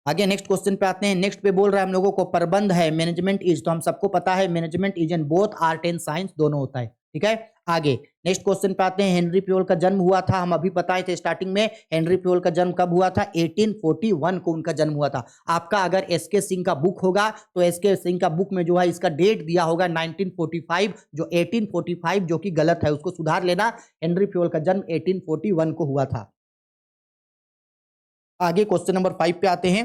आगे नेक्स्ट क्वेश्चन पे आते हैं। नेक्स्ट पे बोल रहा है हम लोगों को प्रबंध है, मैनेजमेंट इज। तो हम सबको पता है management is in both art and science, दोनों होता है, ठीक है। आगे नेक्स्ट क्वेश्चन पे आते हैं। हेनरी प्योल का जन्म हुआ था, हम अभी बताए थे स्टार्टिंग में। हेनरी प्योल का जन्म कब हुआ था? 1841 को उनका जन्म हुआ था। आपका अगर एसके सिंह का बुक होगा तो एसके सिंह का बुक में जो है इसका डेट दिया होगा 1945, जो 1845 जो कि गलत है, उसको सुधार लेना। हेनरी प्योल का जन्म 1841 को हुआ था। आगे क्वेश्चन नंबर 5 पे आते हैं।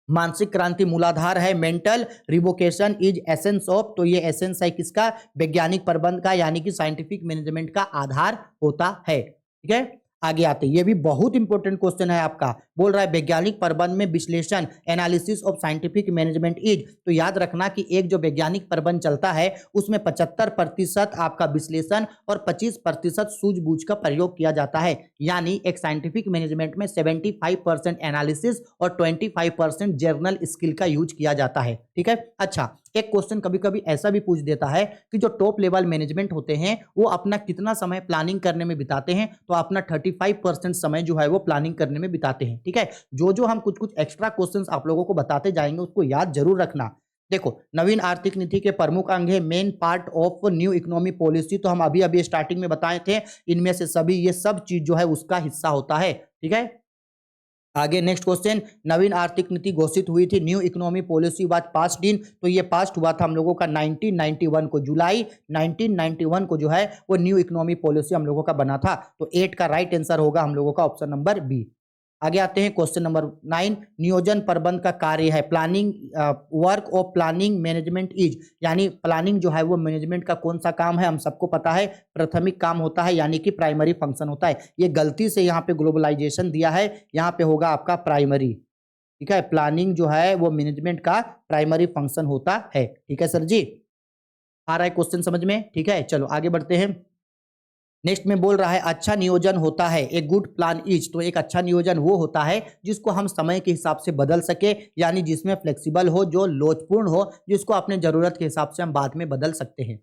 मानसिक क्रांति मूलाधार है, mental revocation is essence of, तो ये एसेंस है किसका, वैज्ञानिक प्रबंध का, यानी कि साइंटिफिक मैनेजमेंट का आधार होता है। ठीक है, आगे आते हैं, ये भी बहुत इंपॉर्टेंट क्वेश्चन है आपका, बोल रहा है वैज्ञानिक प्रबंध में विश्लेषण, analysis of scientific management is, तो याद रखना कि एक जो वैज्ञानिक प्रबंध चलता है उसमें 75% आपका विश्लेषण और 25% सूझबूझ का प्रयोग किया जाता है, यानी एक साइंटिफिक मैनेजमेंट में 75% एनालिसिस और 25% जर्नल स्किल का यूज किया जाता है। ठीक है, अच्छा एक क्वेश्चन कभी कभी ऐसा भी पूछ देता है कि जो टॉप लेवल मैनेजमेंट होते हैं वो अपना कितना समय प्लानिंग करने में बिताते हैं, तो अपना 35% समय जो है वो प्लानिंग करने में बिताते हैं। ठीक है, जो हम कुछ कुछ एक्स्ट्रा क्वेश्चंस आप लोगों को बताते जाएंगे उसको याद जरूर रखना। देखो, नवीन आर्थिक नीति के प्रमुख अंग है main part of new economy policy, तो हम अभी अभी स्टार्टिंग में बताए थे, इनमें से सभी ये सब चीज जो है उसका हिस्सा होता है। ठीक है, आगे नेक्स्ट क्वेश्चन, नवीन आर्थिक नीति घोषित हुई थी, new economy policy was passed in, तो ये पास्ट हुआ था हम लोगों का 1991 को, जुलाई 1991 को जो है वो न्यू इकोनॉमी पॉलिसी हम लोगों का बना था, तो 8 का राइट आंसर होगा हम लोगों का ऑप्शन नंबर बी। आगे आते हैं क्वेश्चन नंबर 9, नियोजन प्रबंध का कार्य है, planning work of planning management is, यानी प्लानिंग जो है वो मैनेजमेंट का कौन सा काम है, हम सबको पता है प्राथमिक काम होता है, यानी कि प्राइमरी फंक्शन होता है, ये गलती से यहाँ पे ग्लोबलाइजेशन दिया है, यहाँ पे होगा आपका प्राइमरी। ठीक है, प्लानिंग जो है वो मैनेजमेंट का प्राइमरी फंक्शन होता है। ठीक है सर जी, आ रहा है क्वेश्चन समझ में? ठीक है, चलो आगे बढ़ते हैं। नेक्स्ट में बोल रहा है अच्छा नियोजन होता है, ए गुड प्लान इज, तो एक अच्छा नियोजन वो होता है जिसको हम समय के हिसाब से बदल सके, यानी जिसमें फ्लेक्सिबल हो, जो लोचपूर्ण हो, जिसको अपने जरूरत के हिसाब से हम बाद में बदल सकते हैं।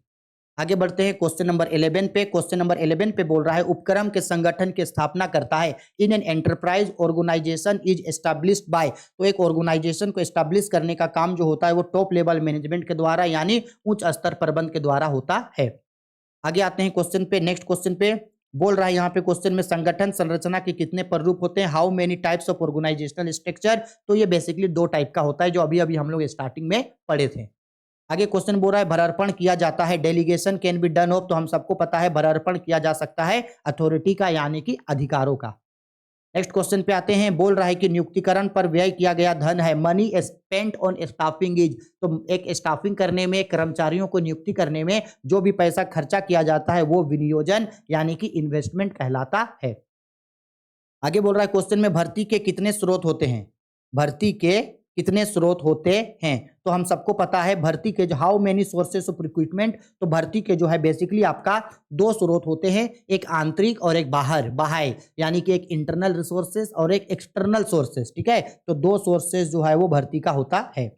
आगे बढ़ते हैं क्वेश्चन नंबर 11 पे। क्वेश्चन नंबर 11 पे बोल रहा है उपक्रम के संगठन की स्थापना करता है, in an enterprise organisation is established by, तो एक ऑर्गेनाइजेशन को एस्टैब्लिश करने का काम जो होता है वो टॉप लेवल मैनेजमेंट के द्वारा, यानी उच्च स्तर प्रबंध के द्वारा होता है। आगे आते हैं क्वेश्चन पे, नेक्स्ट क्वेश्चन पे बोल रहा है यहाँ पे क्वेश्चन में संगठन संरचना के कितने प्ररूप होते हैं, how many types of organisational structure, तो ये बेसिकली 2 टाइप का होता है जो अभी अभी हम लोग स्टार्टिंग में पढ़े थे। आगे क्वेश्चन बोल रहा है भरार्पण किया जाता है, delegation can be done of, तो हम सबको पता है भरार्पण किया जा सकता है अथॉरिटी का, यानी कि अधिकारों का। नेक्स्ट क्वेश्चन पे आते हैं, बोल रहा है कि नियुक्तिकरण पर व्यय किया गया धन है, money spent on staffing is, तो एक स्टाफिंग करने में, कर्मचारियों को नियुक्ति करने में जो भी पैसा खर्चा किया जाता है वो विनियोजन, यानी कि इन्वेस्टमेंट कहलाता है। आगे बोल रहा है क्वेश्चन में भर्ती के कितने स्रोत होते हैं, भर्ती के कितने स्रोत होते हैं, तो हम सबको पता है भर्ती के how many sources of recruitment, तो भर्ती के जो है बेसिकली आपका 2 स्रोत होते हैं, एक आंतरिक और एक बाह्य, यानी कि एक इंटरनल रिसोर्सेस और एक एक्सटर्नल सोर्सेस। ठीक है, तो 2 सोर्सेस जो है वो भर्ती का होता है।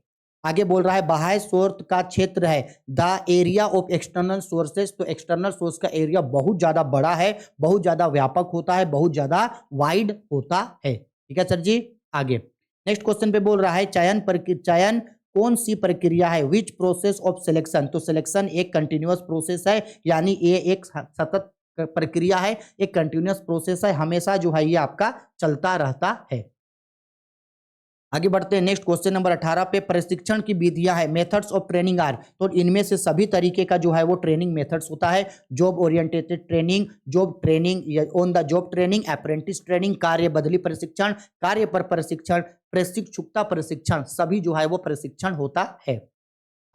आगे बोल रहा है बाह्य स्रोत का क्षेत्र है the area of external sources, तो एक्सटर्नल सोर्स का एरिया बहुत ज्यादा बड़ा है, बहुत ज्यादा व्यापक होता है, बहुत ज्यादा वाइड होता है। ठीक है सर जी, आगे नेक्स्ट क्वेश्चन पे बोल रहा है चयन कौन सी प्रक्रिया है, विच प्रोसेस ऑफ सिलेक्शन, तो सिलेक्शन एक कंटिन्यूअस प्रोसेस है, यानी ये एक सतत प्रक्रिया है, एक कंटिन्यूअस प्रोसेस है, हमेशा जो है ये आपका चलता रहता है। आगे बढ़ते हैं नेक्स्ट क्वेश्चन नंबर 18 पे, प्रशिक्षण की विधियां है, मेथड्स ऑफ ट्रेनिंग आर, तो इनमें से सभी तरीके का जो है वो ट्रेनिंग मेथड्स होता है, job orientated training, job training, on the job training, apprentice training, कार्य बदली प्रशिक्षण, कार्य पर प्रशिक्षण, प्रशिक्षुता प्रशिक्षण, सभी जो है वो प्रशिक्षण होता है।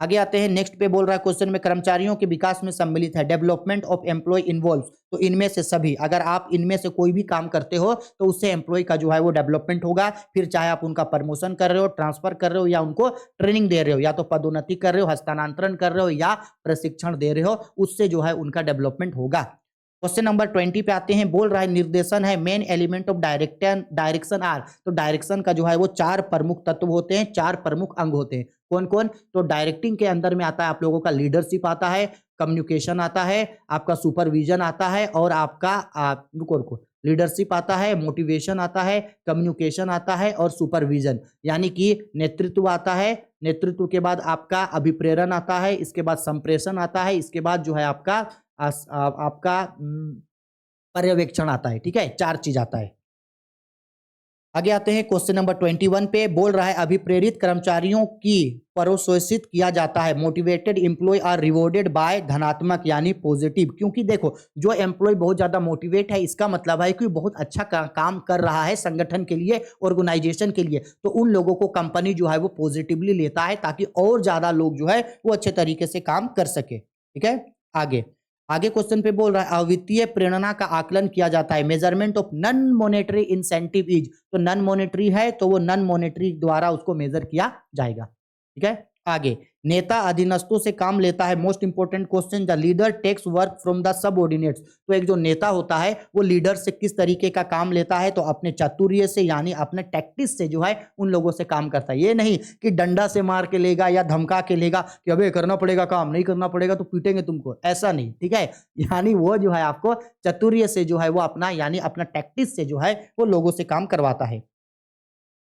आगे आते हैं नेक्स्ट पे, बोल रहा है क्वेश्चन में कर्मचारियों के विकास में सम्मिलित है, डेवलपमेंट ऑफ एम्प्लॉय इन्वॉल्व, तो इनमें से सभी, अगर आप इनमें से कोई भी काम करते हो तो उससे एम्प्लॉय का जो है वो डेवलपमेंट होगा, फिर चाहे आप उनका प्रमोशन कर रहे हो, ट्रांसफर कर रहे हो, या उनको ट्रेनिंग दे रहे हो, या तो पदोन्नति कर रहे हो, हस्तांतरण कर रहे हो, या प्रशिक्षण दे रहे हो, उससे जो है उनका डेवलपमेंट होगा। क्वेश्चन नंबर 20 पे आते हैं, बोल रहा है निर्देशन है, main element of direction are, तो डायरेक्शन का जो है वो 4 प्रमुख तत्व होते हैं, 4 प्रमुख अंग होते हैं, कौन कौन, तो डायरेक्टिंग के अंदर में आता है आप लोगों का लीडरशिप आता है, कम्युनिकेशन आता है, आपका सुपरविजन आता है, और आपका रुको लीडरशिप आता है, मोटिवेशन आता है, कम्युनिकेशन आता है, और सुपरविजन, यानी कि नेतृत्व आता है, नेतृत्व के बाद आपका अभिप्रेरण आता है, इसके बाद संप्रेषण आता है, इसके बाद जो है आपका पर्यवेक्षण आता है। ठीक है, 4 चीज आता है। आगे आते हैं क्वेश्चन नंबर 21 पे। बोल रहा है अभिप्रेरित कर्मचारियों की प्रोत्साहित किया जाता है। Motivated employee are rewarded by धनात्मक यानी पॉजिटिव। क्योंकि देखो जो एम्प्लॉय बहुत ज्यादा मोटिवेट है इसका मतलब है कि बहुत अच्छा काम कर रहा है संगठन के लिए, ऑर्गेनाइजेशन के लिए, तो उन लोगों को कंपनी जो है वो पॉजिटिवली लेता है ताकि और ज्यादा लोग जो है वो अच्छे तरीके से काम कर सके। ठीक है, आगे आगे क्वेश्चन पे बोल रहा है अवित्तीय प्रेरणा का आकलन किया जाता है। Measurement of non monetary incentive is, तो नॉन मॉनेटरी है तो वो नॉन मॉनेटरी द्वारा उसको मेजर किया जाएगा। ठीक है, आगे नेता अधीनस्थों से काम लेता है। Most important question, the leader takes work from the subordinates, तो एक जो नेता होता है वो लीडर से किस तरीके का काम लेता है, तो अपने चातुर्य से यानी अपने टैक्टिस से जो है उन लोगों से काम करता है। ये नहीं कि डंडा से मार के लेगा या धमका के लेगा कि अबे करना पड़ेगा काम, नहीं करना पड़ेगा तो पीटेंगे तुमको, ऐसा नहीं। ठीक है, यानी वो जो है आपको चातुर्य से जो है वो अपना यानी अपना टैक्टिस से जो है वो लोगों से काम करवाता है।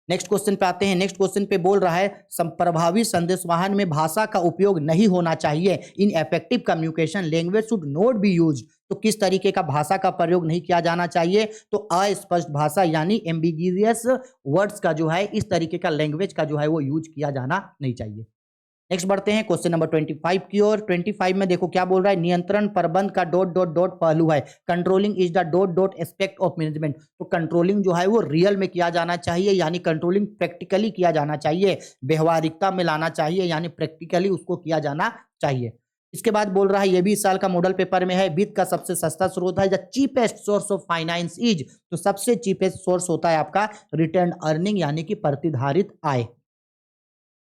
नेक्स्ट क्वेश्चन पे आते हैं। नेक्स्ट क्वेश्चन पे बोल रहा है प्रभावी संदेशवाहन में भाषा का उपयोग नहीं होना चाहिए। In effective communication language should not be use, तो किस तरीके का भाषा का प्रयोग नहीं किया जाना चाहिए, तो अस्पष्ट भाषा यानी एम्बिगियस वर्ड्स का जो है इस तरीके का लैंग्वेज का जो है वो यूज किया जाना नहीं चाहिए। नेक्स्ट बढ़ते हैं क्वेश्चन नंबर 25 की ओर। 25 में देखो क्या बोल रहा है, नियंत्रण प्रबंध का डॉट डॉट डॉट पहलू है। Controlling is the dot dot aspect of management, तो कंट्रोलिंग जो है वो रियल में किया जाना चाहिए यानी कंट्रोलिंग प्रैक्टिकली किया जाना चाहिए, व्यवहारिकता में लाना चाहिए यानी प्रैक्टिकली उसको किया जाना चाहिए। इसके बाद बोल रहा है ये भी इस साल का मॉडल पेपर में है, वित्त का सबसे सस्ता स्रोत है, the cheapest source of finance is, तो सबसे चीपेस्ट सोर्स होता है आपका रिटर्न अर्निंग यानी कि प्रतिधारित आय।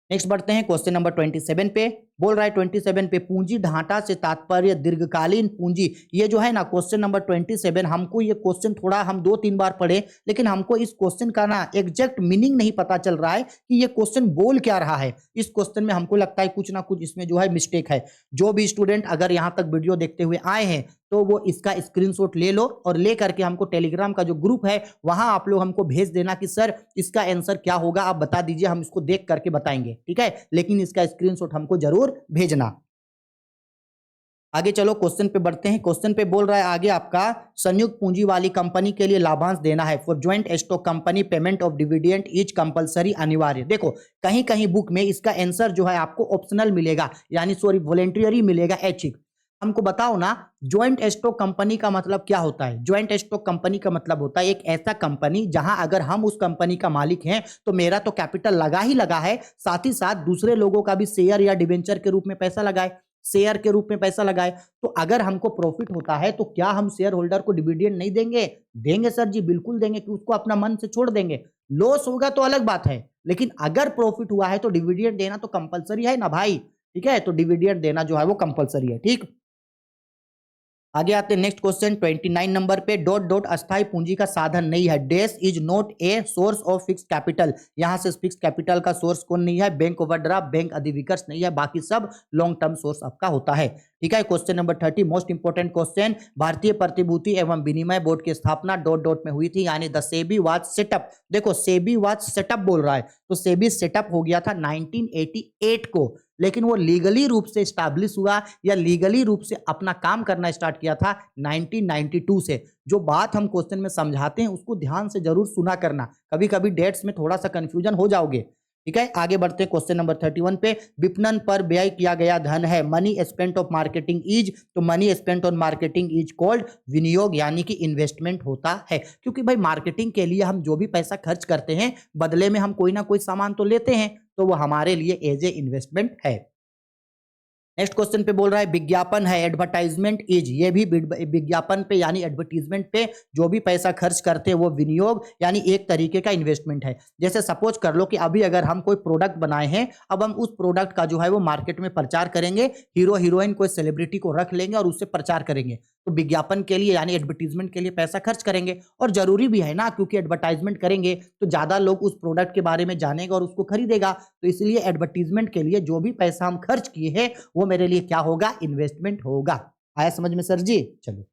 नेक्स्ट बढ़ते हैं क्वेश्चन नंबर 27 पे। बोल रहा है 27 पे पूंजी ढांचा से तात्पर्य दीर्घकालीन पूंजी। ये जो है ना क्वेश्चन नंबर 27, हमको ये क्वेश्चन थोड़ा हम 2-3 बार पढ़े लेकिन हमको इस क्वेश्चन का ना एग्जैक्ट मीनिंग नहीं पता चल रहा है कि ये क्वेश्चन बोल क्या रहा है। इस क्वेश्चन में हमको लगता है कुछ ना कुछ इसमें जो है मिस्टेक है। जो भी स्टूडेंट अगर यहाँ तक वीडियो देखते हुए आए हैं तो वो इसका स्क्रीनशॉट ले लो और ले करके हमको टेलीग्राम का जो ग्रुप है वहां आप लोग हमको भेज देना कि सर इसका आंसर क्या होगा, आप बता दीजिए, हम इसको देख करके बताएंगे। ठीक है, लेकिन इसका स्क्रीनशॉट हमको जरूर भेजना। आगे चलो क्वेश्चन पे बढ़ते हैं। क्वेश्चन पे बोल रहा है आगे आपका संयुक्त पूंजी वाली कंपनी के लिए लाभांश देना है। For joint stock company payment of dividend is compulsory, अनिवार्य। देखो कहीं कहीं बुक में इसका आंसर जो है आपको ऑप्शनल मिलेगा यानी सॉरी वॉलेंटरी मिलेगा, ऐच्छिक। हमको बताओ ना ज्वाइंट स्टॉक कंपनी का मतलब क्या होता है। ज्वाइंट स्टॉक कंपनी का मतलब होता है एक ऐसा कंपनी जहां अगर हम उस कंपनी का मालिक हैं तो मेरा तो कैपिटल लगा ही लगा है, साथ ही साथ दूसरे लोगों का भी शेयर या डिवेंचर के रूप में पैसा लगाए, शेयर के रूप में पैसा लगाए। तो अगर हमको प्रॉफिट होता है तो क्या हम शेयर होल्डर को डिविडेंड नहीं देंगे? देंगे सर जी, बिल्कुल देंगे कि उसको अपना मन से छोड़ देंगे। लॉस होगा तो अलग बात है, लेकिन अगर प्रॉफिट हुआ है तो डिविडेंड देना तो कंपलसरी है ना भाई। ठीक है, तो डिविडेंड देना जो है वो कंपलसरी है। ठीक, आगे आते हैं नेक्स्ट क्वेश्चन 29 नंबर पे। डॉट डॉट अस्थाई पूंजी का साधन नहीं है। Dash is not a source of fix capital, यहां से फिक्स कैपिटल का सोर्स कौन नहीं है? बैंक ओवरड्राफ्ट, बैंक अधिविकर्ष नहीं है, बाकी सब लॉन्ग टर्म सोर्स आपका होता है। ठीक है, question number 30 most important question. भारतीय प्रतिभूति एवं विनिमय बोर्ड की स्थापना डॉट डॉट में हुई थी यानी द सेबी वाज सेटअप। देखो सेबी वाज सेटअप बोल रहा है तो सेबी सेटअप हो गया था 1988 को, लेकिन वो लीगली रूप से स्टैब्लिश हुआ या लीगली रूप से अपना काम करना स्टार्ट किया था 1992 से। जो बात हम क्वेश्चन में समझाते हैं उसको ध्यान से जरूर सुना करना, कभी कभी डेट्स में थोड़ा सा कंफ्यूजन हो जाओगे। ठीक है, आगे बढ़ते हैं क्वेश्चन नंबर 31 पे। विपणन पर व्यय किया गया धन है। Money spent of marketing is, तो money spent on marketing is called विनियोग यानी कि इन्वेस्टमेंट होता है। क्योंकि भाई मार्केटिंग के लिए हम जो भी पैसा खर्च करते हैं बदले में हम कोई ना कोई सामान तो लेते हैं, तो वो हमारे लिए एज ए इन्वेस्टमेंट है। नेक्स्ट क्वेश्चन पे बोल रहा है विज्ञापन है, एडवर्टाइजमेंट इज, ये भी विज्ञापन पे यानी एडवर्टीजमेंट पे जो भी पैसा खर्च करते हैं वो विनियोग यानी एक तरीके का इन्वेस्टमेंट है। जैसे सपोज कर लो कि अभी अगर हम कोई प्रोडक्ट बनाए हैं, अब हम उस प्रोडक्ट का जो है वो मार्केट में प्रचार करेंगे, हीरो हीरोइन कोई सेलिब्रिटी को रख लेंगे और उससे प्रचार करेंगे, तो विज्ञापन के लिए यानी एडवर्टीजमेंट के लिए पैसा खर्च करेंगे। और जरूरी भी है ना, क्योंकि एडवर्टाइजमेंट करेंगे तो ज्यादा लोग उस प्रोडक्ट के बारे में जानेगा और उसको खरीदेगा, तो इसलिए एडवर्टीजमेंट के लिए जो भी पैसा हम खर्च किए हैं वो मेरे लिए क्या होगा? इन्वेस्टमेंट होगा। आया समझ में सर जी? चलो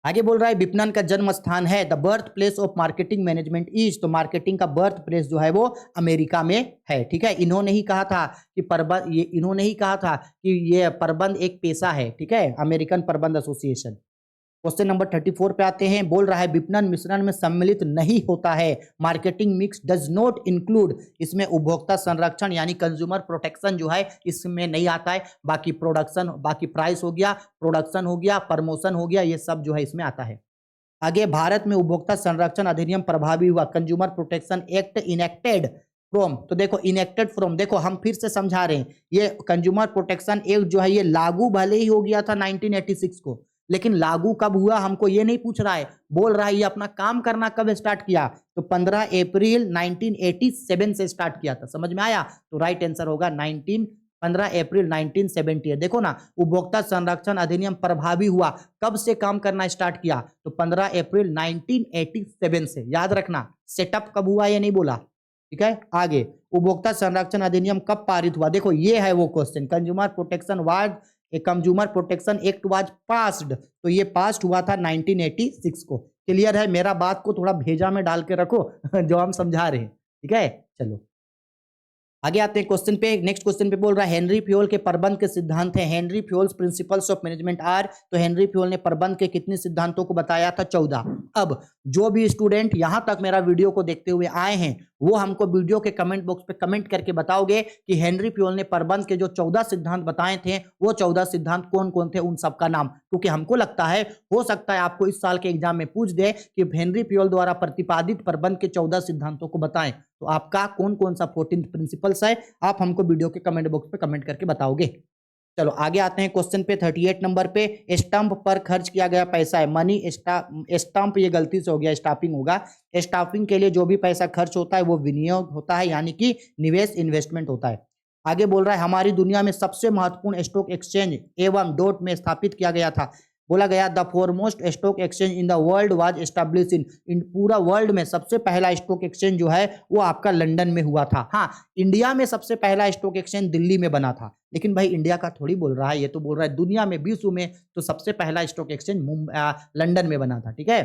आगे बोल रहा है विपणन का जन्म स्थान है। The birth place of marketing management is, तो मार्केटिंग का बर्थ प्लेस जो है वो अमेरिका में है। ठीक है, इन्होंने ही कहा था कि इन्होंने ही कहा था कि ये प्रबंध एक पेशा है। ठीक है, अमेरिकन प्रबंध एसोसिएशन। क्वेश्चन नंबर 34 पे आते हैं। बोल रहा है विपणन मिश्रण में सम्मिलित नहीं होता है, marketing mix does not include. इसमें उपभोक्ता संरक्षण यानी कंज्यूमर प्रोटेक्शन जो है इसमें नहीं आता है। बाकी प्रोडक्शन, बाकी प्राइस हो गया, प्रोडक्शन हो गया, प्रमोशन हो गया, ये सब जो है इसमें आता है। आगे, भारत में उपभोक्ता संरक्षण अधिनियम प्रभावी हुआ, consumer protection act enacted from. तो देखो इनेक्टेड फ्रॉम, देखो हम फिर से समझा रहे हैं, ये कंज्यूमर प्रोटेक्शन एक्ट जो है ये लागू भले ही हो गया था 1986 को, लेकिन लागू कब हुआ हमको ये नहीं पूछ रहा है, बोल रहा है ये अपना काम करना कब स्टार्ट किया, तो 15 अप्रैल 1987 से स्टार्ट किया था। समझ में आया? तो राइट आंसर होगा 15 अप्रैल 1970। देखो ना, उपभोक्ता संरक्षण अधिनियम प्रभावी हुआ, कब से काम करना स्टार्ट किया, तो 15 अप्रैल 1987 से। याद रखना, सेटअप कब हुआ ये नहीं बोला, ठीक है। आगे, उपभोक्ता संरक्षण अधिनियम कब पारित हुआ, देखो ये है वो question. Consumer protection was a consumer protection act was passed, तो ये पास्ड हुआ था 1986 को। क्लियर है? मेरा बात को थोड़ा भेजा में डाल के रखो जो हम समझा रहे हैं, ठीक है। चलो आगे आते हैं क्वेश्चन पे। नेक्स्ट क्वेश्चन पे बोल रहा है हेनरी फ्योल के प्रबंध के सिद्धांत हैं। Henri Fayol's principles of management are, तो हेनरी फ्योल ने प्रबंध के कितने सिद्धांतों को बताया था? 14। अब जो भी स्टूडेंट यहां तक मेरा वीडियो को देखते हुए आए हैं वो हमको वीडियो के कमेंट बॉक्स पे कमेंट करके बताओगे कि हेनरी फ्योल ने प्रबंध के जो 14 सिद्धांत बताए थे वो 14 सिद्धांत कौन कौन थे, उन सबका नाम। क्योंकि हमको लगता है, हो सकता है आपको इस साल के एग्जाम में पूछ दे कि हेनरी फ्योल द्वारा प्रतिपादित प्रबंध के 14 सिद्धांतों को बताएं, तो आपका कौन कौन सा 14 प्रिंसिपल्स है आप हमको वीडियो के कमेंट बॉक्स पे कमेंट करके बताओगे। चलो आगे आते हैं क्वेश्चन पे 38 नंबर पे। स्टंप पर खर्च किया गया पैसा है मनी स्टंप, ये गलती से हो गया, स्टाफिंग होगा। स्टाफिंग के लिए जो भी पैसा खर्च होता है वो विनियोग होता है, यानी कि निवेश, इन्वेस्टमेंट होता है। आगे बोल रहा है हमारी दुनिया में सबसे महत्वपूर्ण स्टॉक एक्सचेंज एवं डॉट में स्थापित किया गया था। बोला गया the foremost stock exchange in the world was established in पूरा वर्ल्ड में सबसे पहला स्टॉक एक्सचेंज जो है वो आपका लंदन में हुआ था। हाँ, इंडिया में सबसे पहला स्टॉक एक्सचेंज दिल्ली में बना था, लेकिन भाई इंडिया का थोड़ी बोल रहा है, ये तो बोल रहा है दुनिया में, विश्व में तो सबसे पहला स्टॉक एक्सचेंज लंदन में बना था, ठीक है।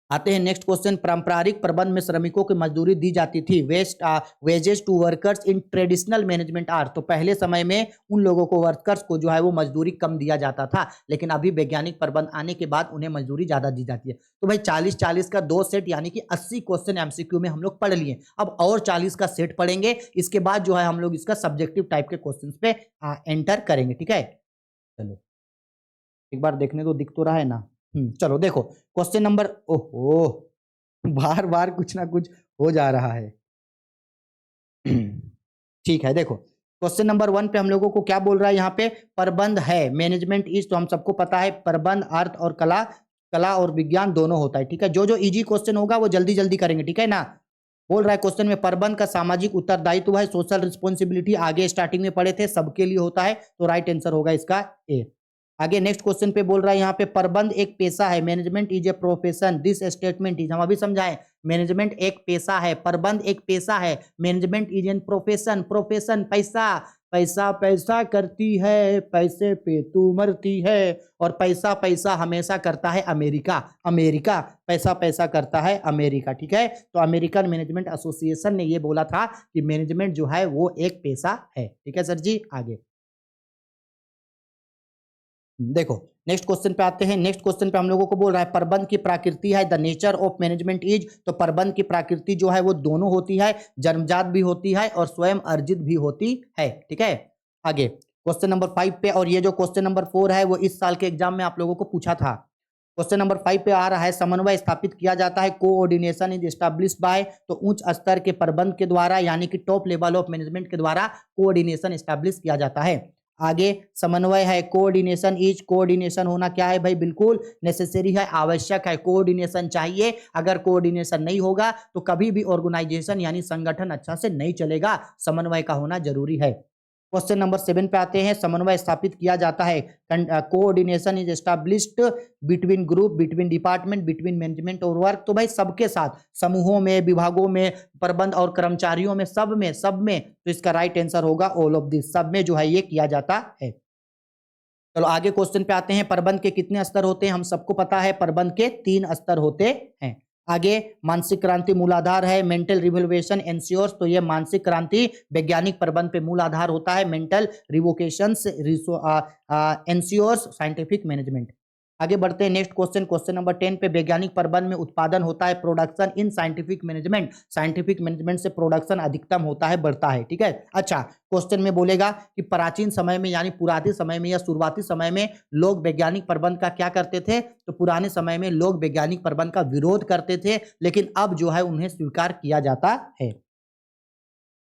आते हैं नेक्स्ट क्वेश्चन। पारंपरिक प्रबंध में श्रमिकों की मजदूरी दी जाती थी, wages to workers in traditional management are, तो पहले समय में उन लोगों को, वर्कर्स को जो है वो मजदूरी कम दिया जाता था, लेकिन अभी वैज्ञानिक प्रबंध आने के बाद उन्हें मजदूरी ज्यादा दी जाती है। तो भाई 40-40 का 2 सेट यानी कि 80 क्वेश्चन एमसीक्यू में हम लोग पढ़ लिए। अब और 40 का सेट पढ़ेंगे, इसके बाद जो है हम लोग इसका सब्जेक्टिव टाइप के क्वेश्चन पे एंटर करेंगे, ठीक है। चलो एक बार देखने तो दिख तो रहा है ना। चलो देखो क्वेश्चन नंबर, ओहो बार बार कुछ ना कुछ हो जा रहा है। ठीक है, देखो क्वेश्चन नंबर 1 पे हम लोगों को क्या बोल रहा है यहाँ पे, प्रबंध है, मैनेजमेंट इज, तो हम सबको पता है प्रबंध अर्थ और कला, कला और विज्ञान दोनों होता है, ठीक है। जो जो इजी क्वेश्चन होगा वो जल्दी जल्दी करेंगे, ठीक है ना। बोल रहा है क्वेश्चन में प्रबंध का सामाजिक उत्तरदायित्व है, सोशल रिस्पॉन्सिबिलिटी, आगे स्टार्टिंग में पढ़े थे, सबके लिए होता है, तो राइट आंसर होगा इसका ए। आगे नेक्स्ट क्वेश्चन पे बोल रहा है यहाँ पे प्रबंध एक पेशा है, management is a profession, this statement is, हम अभी समझाएं, मैनेजमेंट एक पेशा है, प्रबंध एक पेशा है, management is an profession, profession पैसा, पैसा पैसा करती है, पैसे पे तू मरती है, और पैसा पैसा हमेशा करता है अमेरिका, अमेरिका पैसा पैसा करता है अमेरिका, ठीक है। तो अमेरिकन मैनेजमेंट एसोसिएशन ने ये बोला था कि मैनेजमेंट जो है वो एक पेशा है, ठीक है सर जी। आगे देखो नेक्स्ट क्वेश्चन पे आते हैं। नेक्स्ट क्वेश्चन पे हम लोगों को बोल रहा है प्रबंध की प्रकृति है, the nature of management is, तो प्रबंध की प्रकृति जो है वो दोनों होती है, जन्मजात भी होती है और स्वयं अर्जित भी होती है, ठीक है। आगे क्वेश्चन नंबर 5 पे, और ये जो क्वेश्चन नंबर 4 है वो इस साल के एग्जाम में आप लोगों को पूछा था। क्वेश्चन नंबर 5 पे आ रहा है समन्वय स्थापित किया जाता है, कोऑर्डिनेशन इज एस्टैब्लिश्ड बाय, तो उच्च स्तर के प्रबंध के द्वारा यानी कि टॉप लेवल ऑफ मैनेजमेंट के द्वारा कोऑर्डिनेशन एस्टैब्लिश किया जाता है। आगे समन्वय है, कोऑर्डिनेशन इज, कोऑर्डिनेशन होना क्या है भाई, बिल्कुल नेसेसरी है, आवश्यक है, कोऑर्डिनेशन चाहिए, अगर कोऑर्डिनेशन नहीं होगा तो कभी भी ऑर्गेनाइजेशन यानी संगठन अच्छा से नहीं चलेगा, समन्वय का होना जरूरी है। क्वेश्चन नंबर 7 पे आते हैं, समन्वय स्थापित किया जाता है, coordination is established between group, between department, between management और वर्क, तो भाई सबके साथ, समूहों में, विभागों में, प्रबंध और कर्मचारियों में, सब में, तो इसका राइट आंसर होगा ऑल ऑफ दिस, सब में जो है ये किया जाता है। चलो आगे क्वेश्चन पे आते हैं, प्रबंध के कितने स्तर होते हैं, हम सबको पता है प्रबंध के 3 स्तर होते हैं। आगे मानसिक क्रांति मूलाधार है, मेंटल रिवोल्यूशन एंश्योर्स, तो ये मानसिक क्रांति वैज्ञानिक प्रबंध पे मूल आधार होता है, मेंटल रिवोकेशंस एंश्योर्स साइंटिफिक मैनेजमेंट। आगे बढ़ते हैं नेक्स्ट क्वेश्चन, क्वेश्चन नंबर 10 पे, वैज्ञानिक प्रबंध में उत्पादन होता है production in scientific management, scientific management से प्रोडक्शन अधिकतम होता है, बढ़ता है, ठीक है। अच्छा, क्वेश्चन में बोलेगा कि प्राचीन समय में यानी पुराने समय में या शुरुआती समय में लोग वैज्ञानिक प्रबंध का क्या करते थे, तो पुराने समय में लोग वैज्ञानिक प्रबंध का विरोध करते थे, लेकिन अब जो है उन्हें स्वीकार किया जाता है।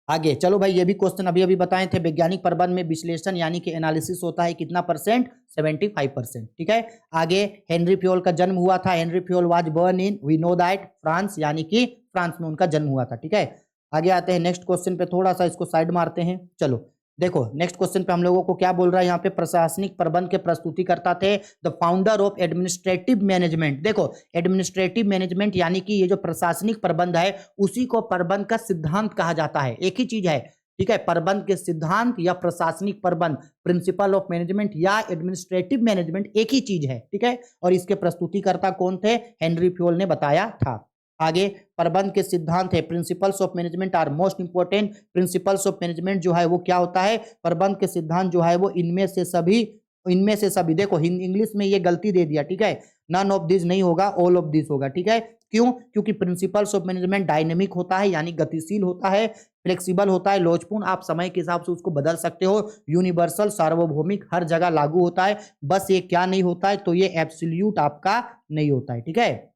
आगे चलो भाई, ये भी क्वेश्चन अभी अभी बताए थे, वैज्ञानिक प्रबंध में विश्लेषण यानी कि एनालिसिस होता है कितना परसेंट, 75%, ठीक है। आगे हेनरी फ्योल का जन्म हुआ था, Henri Fayol was born in we know that France, यानी कि फ्रांस में उनका जन्म हुआ था, ठीक है। आगे आते हैं नेक्स्ट क्वेश्चन पे, थोड़ा सा इसको साइड मारते हैं। चलो देखो नेक्स्ट क्वेश्चन पे हम लोगों को क्या बोल रहा है यहाँ पे, प्रशासनिक प्रबंध के प्रस्तुतिकर्ता थे the founder of administrative management. देखो एडमिनिस्ट्रेटिव मैनेजमेंट यानी कि ये जो प्रशासनिक प्रबंध है उसी को प्रबंध का सिद्धांत कहा जाता है, एक ही चीज है, ठीक है। प्रबंध के सिद्धांत या प्रशासनिक प्रबंध, प्रिंसिपल ऑफ मैनेजमेंट या एडमिनिस्ट्रेटिव मैनेजमेंट एक ही चीज है, ठीक है। और इसके प्रस्तुतिकर्ता कौन थे, हेनरी फ्योल ने बताया था। आगे प्रबंध के सिद्धांत है, principles of management are most important, principles of management जो है वो क्या होता है, प्रबंध के सिद्धांत जो है वो इनमें से सभी देखो इंग्लिश में ये गलती दे दिया, ठीक है, नन ऑफ दिस नहीं होगा, ऑल ऑफ दिस होगा, ठीक है। क्यों, क्योंकि प्रिंसिपल्स ऑफ मैनेजमेंट डायनेमिक होता है यानी गतिशील होता है, फ्लेक्सिबल होता है, लोचपूर्ण, आप समय के हिसाब से उसको बदल सकते हो, यूनिवर्सल सार्वभौमिक हर जगह लागू होता है, बस ये क्या नहीं होता है, तो ये एब्सोल्यूट आपका नहीं होता है, ठीक है,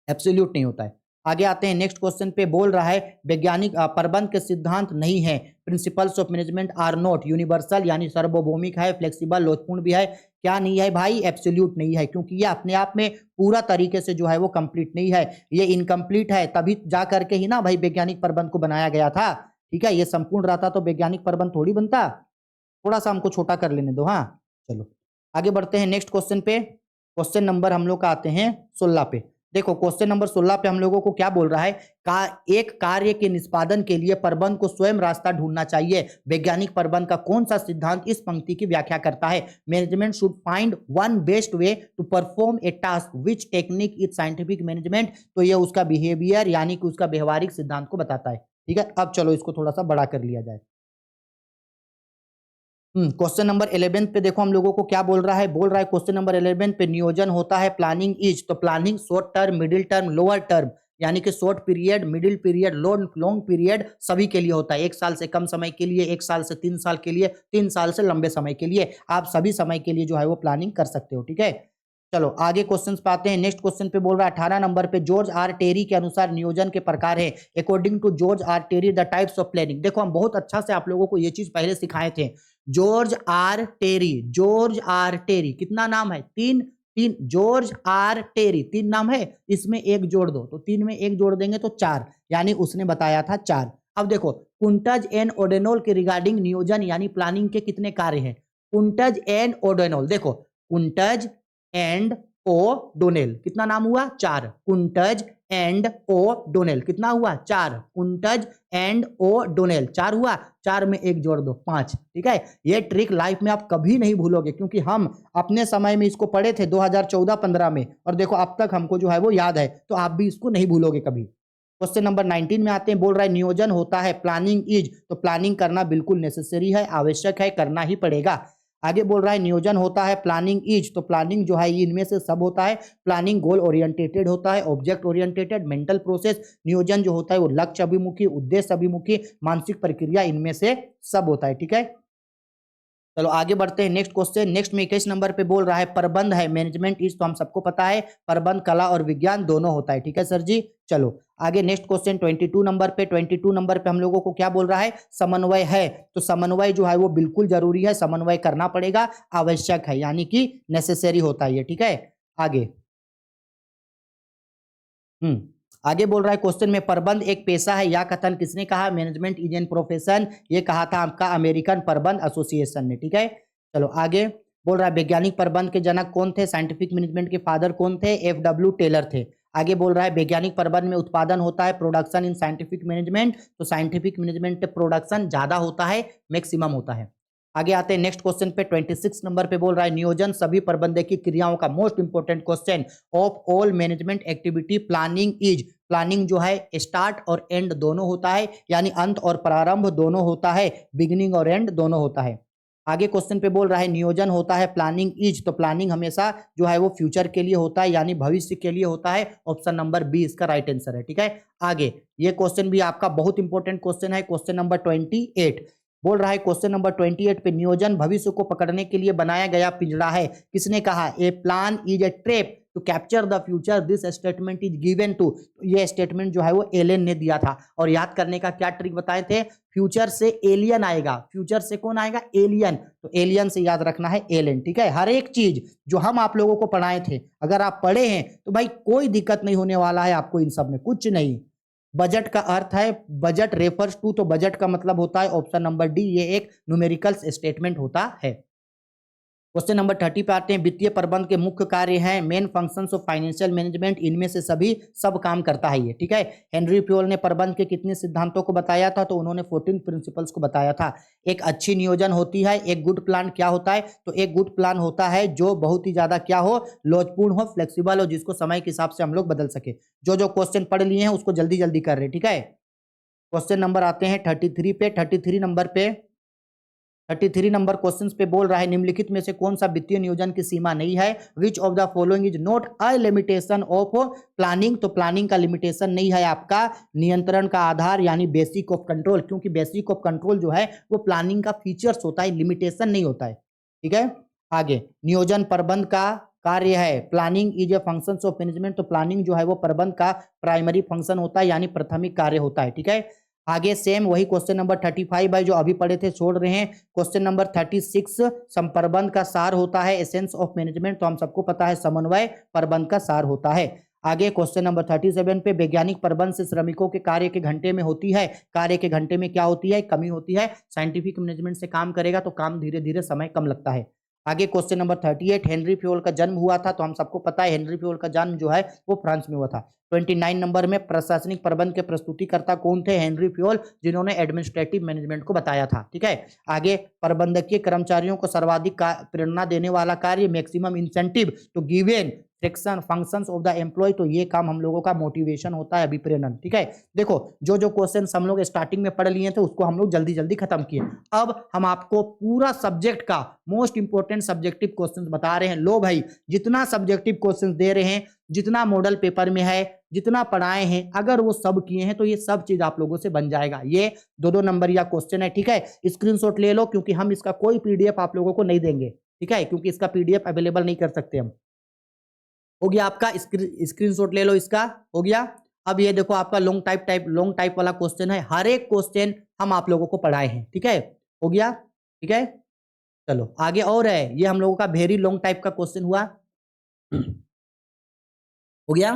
एब्सोल्यूट नहीं होता है। आगे आते हैं नेक्स्ट क्वेश्चन पे, बोल रहा है वैज्ञानिक प्रबंध के सिद्धांत नहीं है, principles of management are not universal यानी सार्वभौमिक है, फ्लेक्सिबल लोचपूर्ण भी है, क्या नहीं है भाई, एब्सोल्यूट नहीं है, क्योंकि ये अपने आप में पूरा तरीके से जो है वो कंप्लीट नहीं है, ये इनकम्प्लीट है, तभी जा करके ही ना भाई वैज्ञानिक प्रबंध को बनाया गया था, ठीक है। ये संपूर्ण रहता तो वैज्ञानिक प्रबंध थोड़ी बनता, थोड़ा सा हमको छोटा कर लेने दो। हाँ चलो आगे बढ़ते हैं नेक्स्ट क्वेश्चन पे, क्वेश्चन नंबर हम लोग का आते हैं 16 पे। देखो क्वेश्चन नंबर 16 पे हम लोगों को क्या बोल रहा है, एक कार्य के निष्पादन के लिए प्रबंध को स्वयं रास्ता ढूंढना चाहिए, वैज्ञानिक प्रबंध का कौन सा सिद्धांत इस पंक्ति की व्याख्या करता है, management should find one best way to perform a task which technique is scientific management, तो ये उसका बिहेवियर यानी कि उसका व्यवहारिक सिद्धांत को बताता है, ठीक है। अब चलो इसको थोड़ा सा बड़ा कर लिया जाए। क्वेश्चन नंबर 11 पे देखो हम लोगों को क्या बोल रहा है क्वेश्चन नंबर 11 पे, नियोजन होता है प्लानिंग इज, तो planning short term, middle term, lower term, यानी कि short period, middle period, long period सभी के लिए होता है, 1 साल से कम समय के लिए, 1 साल से 3 साल के लिए, 3 साल से लंबे समय के लिए, आप सभी समय के लिए जो है वो प्लानिंग कर सकते हो, ठीक है। चलो आगे क्वेश्चन पे आते हैं, नेक्स्ट क्वेश्चन पे बोल रहा है 18 नंबर पे, जॉर्ज आर टेरी के अनुसार नियोजन के प्रकार है, according to George R Terry the types of planning. देखो हम बहुत अच्छा से आप लोगों को ये चीज पहले सिखाए थे, जॉर्ज आर टेरी कितना नाम है, तीन, जॉर्ज आर टेरी 3 नाम है, इसमें एक जोड़ दो, तो 3 में 1 जोड़ देंगे तो 4, यानी उसने बताया था 4। अब देखो कुंटज एंड ओडेनोल के रिगार्डिंग नियोजन यानी प्लानिंग के कितने कार्य हैं, कुंटज एंड ओडेनोल, देखो कुंटज एंड ओ डोनेल कितना नाम हुआ, 4, कुंटज एंड ओ डोनेल कितना हुआ, 4, कुंटज एंड ओ डोनेल 4 हुआ, 4 में 1 जोड़ दो 5, ठीक है। ये ट्रिक लाइफ में आप कभी नहीं भूलोगे, क्योंकि हम अपने समय में इसको पढ़े थे 2014-15 में, और देखो अब तक हमको जो है वो याद है, तो आप भी इसको नहीं भूलोगे कभी। क्वेश्चन नंबर 19 में आते हैं, बोल रहा है नियोजन होता है प्लानिंग इज, तो प्लानिंग करना बिल्कुल नेसेसरी है, आवश्यक है, करना ही पड़ेगा। आगे बोल रहा है नियोजन होता है प्लानिंग इज, तो प्लानिंग जो है इनमें से सब होता है, प्लानिंग गोल ओरिएंटेटेड होता है, ऑब्जेक्ट ओरिएंटेटेड, मेंटल प्रोसेस, नियोजन जो होता है वो लक्ष्य अभिमुखी, उद्देश्य अभिमुखी, मानसिक प्रक्रिया, इनमें से सब होता है, ठीक है। चलो आगे बढ़ते हैं नेक्स्ट क्वेश्चन, नेक्स्ट में 21 नंबर पे बोल रहा है प्रबंध है मैनेजमेंट इज, तो हम सबको पता है प्रबंध कला और विज्ञान दोनों होता है, ठीक है सर जी। चलो आगे नेक्स्ट क्वेश्चन 22 नंबर पे, 22 नंबर पे हम लोगों को क्या बोल रहा है, समन्वय है, तो समन्वय जो है वो बिल्कुल जरूरी है, समन्वय करना पड़ेगा, आवश्यक है, यानी कि नेसेसरी होता है ये, ठीक है। आगे आगे बोल रहा है क्वेश्चन में, प्रबंध एक पेशा है, यह कथन किसने कहा, मैनेजमेंट इज एन प्रोफेशन, ये कहा था आपका अमेरिकन प्रबंध एसोसिएशन ने, ठीक है। चलो आगे बोल रहा है वैज्ञानिक प्रबंध के जनक कौन थे, साइंटिफिक मैनेजमेंट के फादर कौन थे, FW टेलर थे। आगे बोल रहा है वैज्ञानिक प्रबंध में उत्पादन होता है प्रोडक्शन इन साइंटिफिक मैनेजमेंट, तो साइंटिफिक मैनेजमेंट प्रोडक्शन ज्यादा होता है, मैक्सिमम होता है। आगे आते हैं नेक्स्ट क्वेश्चन पे, 26 नंबर पे बोल रहा है नियोजन सभी प्रबंधकीय क्रियाओं का most important question of all management activity, planning is, planning जो है स्टार्ट और एंड दोनों होता है, यानी अंत और प्रारंभ दोनों होता है, बिगिनिंग और एंड दोनों होता है। आगे क्वेश्चन पे बोल रहा है नियोजन होता है प्लानिंग इज, तो प्लानिंग हमेशा जो है वो फ्यूचर के लिए होता है, यानी भविष्य के लिए होता है। ऑप्शन नंबर बी इसका राइट आंसर है। ठीक है, आगे ये क्वेश्चन भी आपका बहुत इंपॉर्टेंट क्वेश्चन है। क्वेश्चन नंबर 28 बोल रहा है, क्वेश्चन नंबर 28 पे नियोजन भविष्य को पकड़ने के लिए बनाया गया पिंजड़ा है। किसने कहा? A plan is a trap to capture the future, this statement is given to. ये स्टेटमेंट जो है वो एलेन ने दिया था। और याद करने का क्या ट्रिक बताए थे? फ्यूचर से एलियन आएगा। फ्यूचर से कौन आएगा? एलियन। तो एलियन से याद रखना है एलेन। ठीक है, हर एक चीज जो हम आप लोगों को पढ़ाए थे अगर आप पढ़े हैं तो भाई कोई दिक्कत नहीं होने वाला है आपको इन सब में, कुछ नहीं। बजट का अर्थ है, बजट रेफर्स टू, तो बजट का मतलब होता है ऑप्शन नंबर डी, ये एक न्यूमेरिकल स्टेटमेंट होता है। क्वेश्चन नंबर 30 पे आते हैं, वित्तीय प्रबंध के मुख्य कार्य हैं main functions of financial management, इनमें से सभी सब काम करता है ये। ठीक है, हेनरी फ्योल ने प्रबंध के कितने सिद्धांतों को बताया था? तो उन्होंने 14 प्रिंसिपल्स को बताया था। एक अच्छी नियोजन होती है, एक गुड प्लान क्या होता है? तो एक गुड प्लान होता है जो बहुत ही ज्यादा क्या हो? लॉजपूर्ण हो, फ्लेक्सिबल हो, जिसको समय के हिसाब से हम लोग बदल सके। जो क्वेश्चन पढ़ लिए हैं उसको जल्दी जल्दी कर रहे। ठीक है, क्वेश्चन नंबर आते हैं 33 पे। 33 नंबर क्वेश्चन पे बोल रहा है, निम्नलिखित में से कौन सा वित्तीय नियोजन की सीमा नहीं है? Which of the following is not a limitation of planning, तो प्लानिंग का लिमिटेशन नहीं है आपका नियंत्रण का आधार, यानी बेसिक ऑफ कंट्रोल, क्योंकि बेसिक ऑफ कंट्रोल जो है वो प्लानिंग का फीचर्स होता है, लिमिटेशन नहीं होता है। ठीक है, आगे नियोजन प्रबंध का कार्य है, planning is a function of management, तो प्लानिंग जो है वो प्रबंध का प्राइमरी फंक्शन होता है, यानी प्राथमिक कार्य होता है। ठीक है, आगे सेम वही क्वेश्चन नंबर 35 है जो अभी पढ़े थे, छोड़ रहे हैं। क्वेश्चन नंबर 36, संप्रबंध का सार होता है एसेंस ऑफ मैनेजमेंट, तो हम सबको पता है समन्वय प्रबंध का सार होता है। आगे क्वेश्चन नंबर 37 पे, वैज्ञानिक प्रबंध से श्रमिकों के कार्य के घंटे में होती है, कार्य के घंटे में क्या होती है? कमी होती है। साइंटिफिक मैनेजमेंट से काम करेगा तो काम धीरे धीरे समय कम लगता है। आगे क्वेश्चन नंबर 38, हेनरी फ्योल का जन्म हुआ था, तो हम सबको पता है हेनरी फ्योल का जन्म जो है वो फ्रांस में हुआ था। 29 नंबर में, प्रशासनिक प्रबंध के प्रस्तुतिकर्ता कौन थे? हेनरी फ्योल, जिन्होंने एडमिनिस्ट्रेटिव मैनेजमेंट को बताया था। ठीक है, आगे प्रबंधकीय कर्मचारियों को सर्वाधिक प्रेरणा देने वाला कार्य, maximum incentive to given section functions of the employee, तो ये काम हम लोगों का मोटिवेशन होता है, अभिप्रेरण। ठीक है, देखो जो क्वेश्चन हम लोग स्टार्टिंग में पढ़ लिए थे उसको हम लोग जल्दी जल्दी खत्म किए। अब हम आपको पूरा सब्जेक्ट का मोस्ट इंपोर्टेंट सब्जेक्टिव क्वेश्चन बता रहे हैं। लो भाई, जितना सब्जेक्टिव क्वेश्चन दे रहे हैं, जितना मॉडल पेपर में है, जितना पढ़ाए हैं, अगर वो सब किए हैं तो ये सब चीज आप लोगों से बन जाएगा। ये 2-2 नंबर या क्वेश्चन है। ठीक है, स्क्रीनशॉट ले लो, क्योंकि हम इसका कोई पीडीएफ आप लोगों को नहीं देंगे। ठीक है, क्योंकि इसका पीडीएफ अवेलेबल नहीं कर सकते हम। हो गया आपका, स्क्रीनशॉट ले लो, इसका हो गया। अब ये देखो आपका लॉन्ग टाइप वाला क्वेश्चन है, हर एक क्वेश्चन हम आप लोगों को पढ़ाए हैं। ठीक है, हो गया। ठीक है, चलो आगे और है, ये हम लोगों का वेरी लॉन्ग टाइप का क्वेश्चन हुआ। हो गया,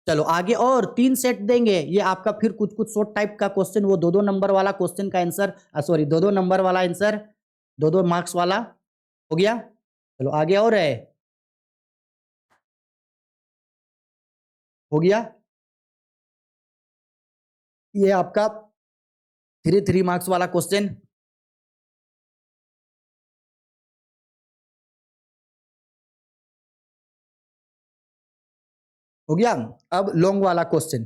चलो आगे और 3 सेट देंगे ये आपका, फिर कुछ कुछ शॉर्ट टाइप का क्वेश्चन, वो 2-2 नंबर वाला क्वेश्चन का आंसर, सॉरी 2-2 नंबर वाला आंसर, 2-2 मार्क्स वाला। हो गया, चलो आगे और है। हो गया, ये आपका 3 मार्क्स वाला क्वेश्चन। हो गया, अब लॉन्ग वाला क्वेश्चन।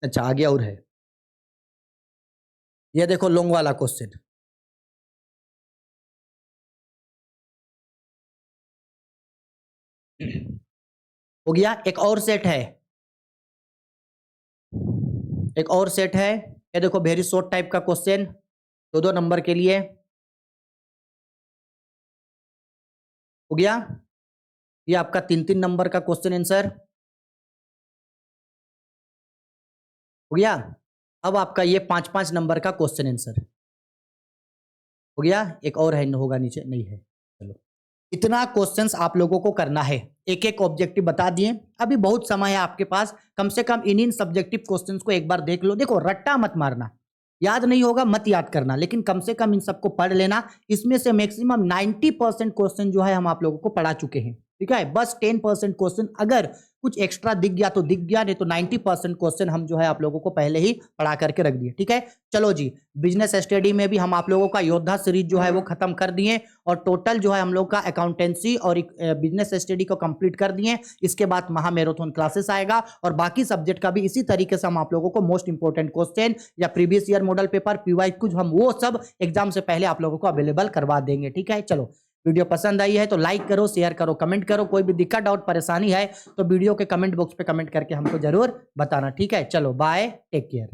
अच्छा आगे और है, ये देखो लॉन्ग वाला क्वेश्चन। हो गया, एक और सेट है, एक और सेट है, ये देखो वेरी शॉर्ट टाइप का क्वेश्चन, 2-2 नंबर के लिए। हो गया, ये आपका 3-3 नंबर का क्वेश्चन आंसर। हो गया, अब आपका ये 5-5 नंबर का क्वेश्चन आंसर। हो गया, एक और है, होगा नीचे, नहीं है। चलो, इतना क्वेश्चंस आप लोगों को करना है, एक एक ऑब्जेक्टिव बता दिए। अभी बहुत समय है आपके पास, कम से कम इन सब्जेक्टिव क्वेश्चंस को एक बार देख लो। देखो रट्टा मत मारना, याद नहीं होगा मत याद करना, लेकिन कम से कम इन सबको पढ़ लेना। इसमें से मैक्सिमम 90% क्वेश्चन जो है हम आप लोगों को पढ़ा चुके हैं। ठीक है, बस 10% क्वेश्चन अगर कुछ एक्स्ट्रा दिख गया तो दिख गया, नहीं तो 90% क्वेश्चन हम जो है आप लोगों को पहले ही पढ़ा करके रख दिए। ठीक है, चलो जी, बिजनेस स्टडी में भी हम आप लोगों का योद्धा सीरीज जो है वो खत्म कर दिए और टोटल जो है हम लोग का अकाउंटेंसी और बिजनेस स्टडी को कंप्लीट कर दिए। इसके बाद महा मैराथन क्लासेस आएगा और बाकी सब्जेक्ट का भी इसी तरीके से हम आप लोगों को मोस्ट इंपोर्टेंट क्वेश्चन या previous year model paper, PY, कुछ हम वो सब एग्जाम से पहले आप लोगों को अवेलेबल करवा देंगे। ठीक है, चलो वीडियो पसंद आई है तो लाइक करो, शेयर करो, कमेंट करो। कोई भी दिक्कत, डाउट, परेशानी है तो वीडियो के कमेंट बॉक्स पे कमेंट करके हमको जरूर बताना। ठीक है, चलो बाय, टेक केयर।